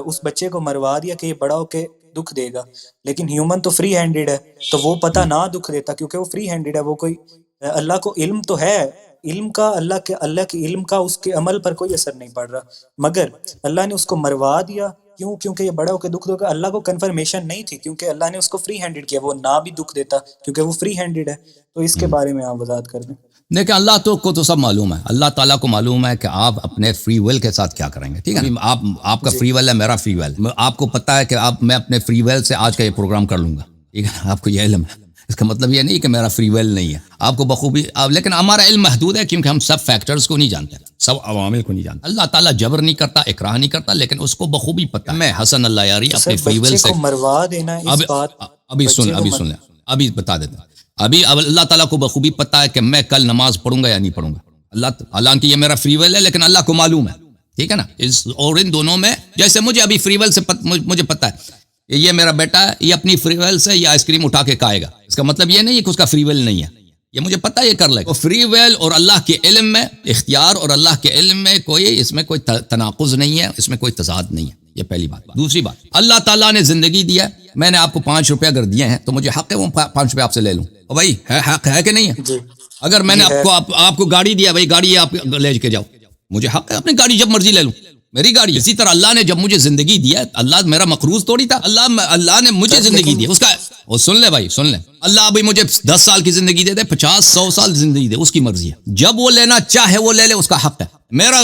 اس بچے کو مروا دیا کہ یہ بڑا ہو کے دکھ دے گا. لیکن ہیومن تو فری ہینڈیڈ ہے، تو وہ پتہ نہ دکھ دیتا کیونکہ وہ فری ہینڈیڈ ہے. وہ کوئی اللہ کو علم تو ہے، علم کا اللہ کے علم کا اس کے عمل پر کوئی اثر نہیں پڑ رہا، مگر اللہ نے اس کو مروا دیا. کیوں؟ کیونکہ یہ بڑا ہو کے دکھ دے گا. اللہ کو کنفرمیشن نہیں تھی کیونکہ اللہ نے اس کو فری ہینڈیڈ کیا، وہ نہ بھی دکھ دیتا کیونکہ وہ فری ہینڈیڈ ہے. تو اس کے بارے میں آپ وضاحت کر دیں. دیکھیں اللہ کو تو سب معلوم ہے، اللہ تعالیٰ کو معلوم ہے کہ آپ اپنے فری ول کے ساتھ کیا کریں گے. ٹھیک ہے، آپ کا فری ول ہے، میرا فری ول. آپ کو پتہ ہے کہ میں اپنے فری ول سے آج کا یہ پروگرام کر لوں گا. ٹھیک ہے، آپ کو یہ علم ہے. اس کا مطلب یہ نہیں کہ میرا فری ول نہیں ہے، آپ کو بخوبی. لیکن ہمارا علم محدود ہے کیونکہ ہم سب فیکٹرز کو نہیں جانتے، سب عوامل کو نہیں جانتے. اللہ تعالیٰ جبر نہیں کرتا، اکراہ نہیں کرتا، لیکن اس کو بخوبی پتہ. میں حسن اللہ یاری اپنے فری ول سے مروا دینا اس بات ابھی سن لیں، ابھی بتا دیتا ہوں. ابھی اللہ تعالیٰ کو بخوبی پتہ ہے کہ میں کل نماز پڑھوں گا یا نہیں پڑھوں گا. حالانکہ یہ میرا فری ول ہے لیکن اللہ کو معلوم ہے. ٹھیک ہے نا. اور ان دونوں میں جیسے مجھے ابھی فری ول سے مجھے پتہ ہے یہ میرا بیٹا ہے، یہ اپنی فری ول سے یہ آئس کریم اٹھا کے کھائے گا. اس کا مطلب یہ نہیں ہے کہ اس کا فری ول نہیں ہے، یہ مجھے پتہ ہے یہ کر لے گا. فری ول اور اللہ کے علم میں، اختیار اور اللہ کے علم میں اس میں کوئی تناقض نہیں ہے، اس میں کوئی تضاد نہیں ہے. یہ پہلی بات. دوسری بات، اللہ تعالیٰ نے زندگی دیا، میں نے آپ کو 5 روپے اگر دیے ہیں تو مجھے حق ہے وہ 5 روپے آپ سے لے لوں. اور بھائی حق ہے کہ نہیں ہے؟ اگر میں نے آپ کو گاڑی دیا، بھائی گاڑی آپ لے کے جاؤ، مجھے حق ہے اپنی گاڑی جب مرضی لے لوں، میری گاڑی. اسی طرح اللہ نے جب مجھے زندگی دیا، اللہ میرا مقروض توڑی تھا، اللہ نے مجھے زندگی دی اس کا. اور سن لے بھائی، سن لے، اللہ ابھی مجھے 10 سال کی زندگی دے دے، 50 100 سال زندگی دے، اس کی مرضی ہے. جب وہ لینا چاہے وہ لے لے، اس کا حق ہے. میرا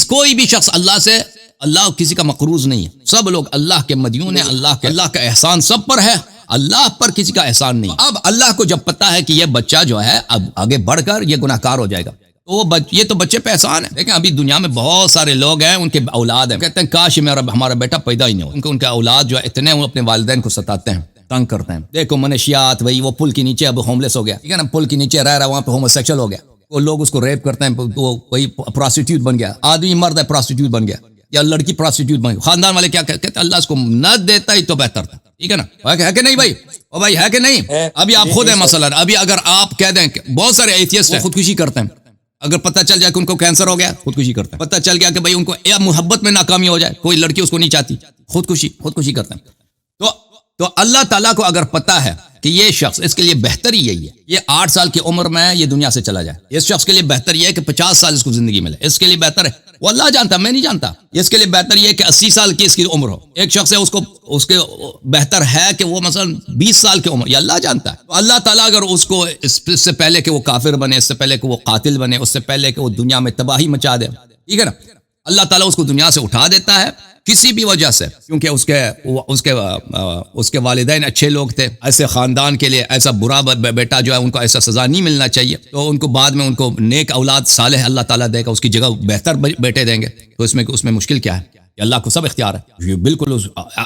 کوئی بھی شخص اللہ کسی کا مقروض نہیں ہے، سب لوگ اللہ کے مدیون ہیں، اللہ کا احسان سب پر ہے، اللہ پر کسی کا احسان نہیں۔ اب اللہ کو جب پتا ہے کہ یہ بچہ جو ہے اب آگے بڑھ کر یہ گناہ کار ہو جائے گا، تو یہ تو بچے پہ احسان ہے۔ دیکھیں ابھی دنیا میں بہت سارے لوگ ہیں، ان کے اولاد ہیں، کہتے ہیں کاش ہمارا بیٹا پیدا ہی نہیں ہو، ان کے اولاد جو ہے اتنے وہ اپنے والدین کو ستاتے ہیں، تنگ کرتے ہیں۔ دیکھو منشیات، وہی وہ پل کے نیچے اب ہوملیس ہو گیا، ٹھیک ہے نا، پل کے نیچے رہ رہا، وہاں پہ ہومو سیکشل ہو گیا، وہ لوگ اس کو ریپ کرتے ہیں، وہ وہی پراسٹیٹیوٹ بن گیا، آدمی مرد ہے پراسٹیٹیوٹ بن گیا، یا لڑکی پراسٹیٹیوٹ بن گئی، خاندان والے کیا کہتے ہیں اللہ اس کو نہ دیتا ہی تو بہتر تھا، ٹھیک ہے نا، ہے کہ نہیں بھائی؟ او بھائی ہے کہ نہیں؟ ابھی آپ خود ہیں مثلا، ابھی اگر آپ کہہ دیں کہ بہت سارے ایتھیسٹ ہیں خودکشی کرتے ہیں، اگر پتہ چل جائے کہ ان کو کینسر ہو گیا خودکشی کرتے ہیں، پتہ چل گیا کہ بھائی ان کو محبت میں ناکامی ہو جائے، کوئی لڑکی اس کو نہیں چاہتی، خودکشی کرتے ہیں۔ تو اللہ تعالیٰ کو اگر پتہ ہے کہ یہ شخص، اس کے لیے بہتر ہی یہی ہے، یہ 8 سال کی عمر میں یہ دنیا سے چلا جائے، اس شخص کے لیے بہتر یہ ہے کہ 50 سال اس کو زندگی ملے، اس کے لیے بہتر ہے، وہ اللہ جانتا، میں نہیں جانتا، اس کے لیے بہتر یہ ہے کہ 80 سال کی اس کی عمر ہو، ایک شخص ہے اس کے بہتر ہے کہ وہ مثلا 20 سال کی عمر، یہ اللہ جانتا ہے۔ تو اللہ تعالیٰ اگر اس کو اس سے پہلے کہ وہ کافر بنے، اس سے پہلے کہ وہ قاتل بنے، اس سے پہلے کہ وہ دنیا میں تباہی مچا دے، ٹھیک ہے نا، اللہ تعالیٰ اس کو دنیا سے اٹھا دیتا ہے کسی بھی وجہ سے، کیونکہ اس کے والدین اچھے لوگ تھے، ایسے خاندان کے لیے ایسا برا بیٹا جو ہے ان کو ایسا سزا نہیں ملنا چاہیے، تو ان کو بعد میں ان کو نیک اولاد صالح اللہ تعالیٰ دے گا، اس کی جگہ بہتر بیٹے دیں گے، تو اس میں مشکل کیا ہے؟ کہ اللہ کو سب اختیار ہے، یہ بالکل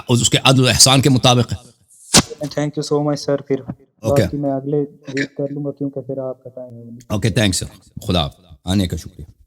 اس کے عدل و احسان کے مطابق ہے۔ تھینک یو سو مچ سر، پھر اوکے میں اگلے ریڈ کر لوں گا کیونکہ پھر آپ کا ٹائم ہے۔ اوکے تھینکس سر، خدا حافظ، آنے کا شکریہ۔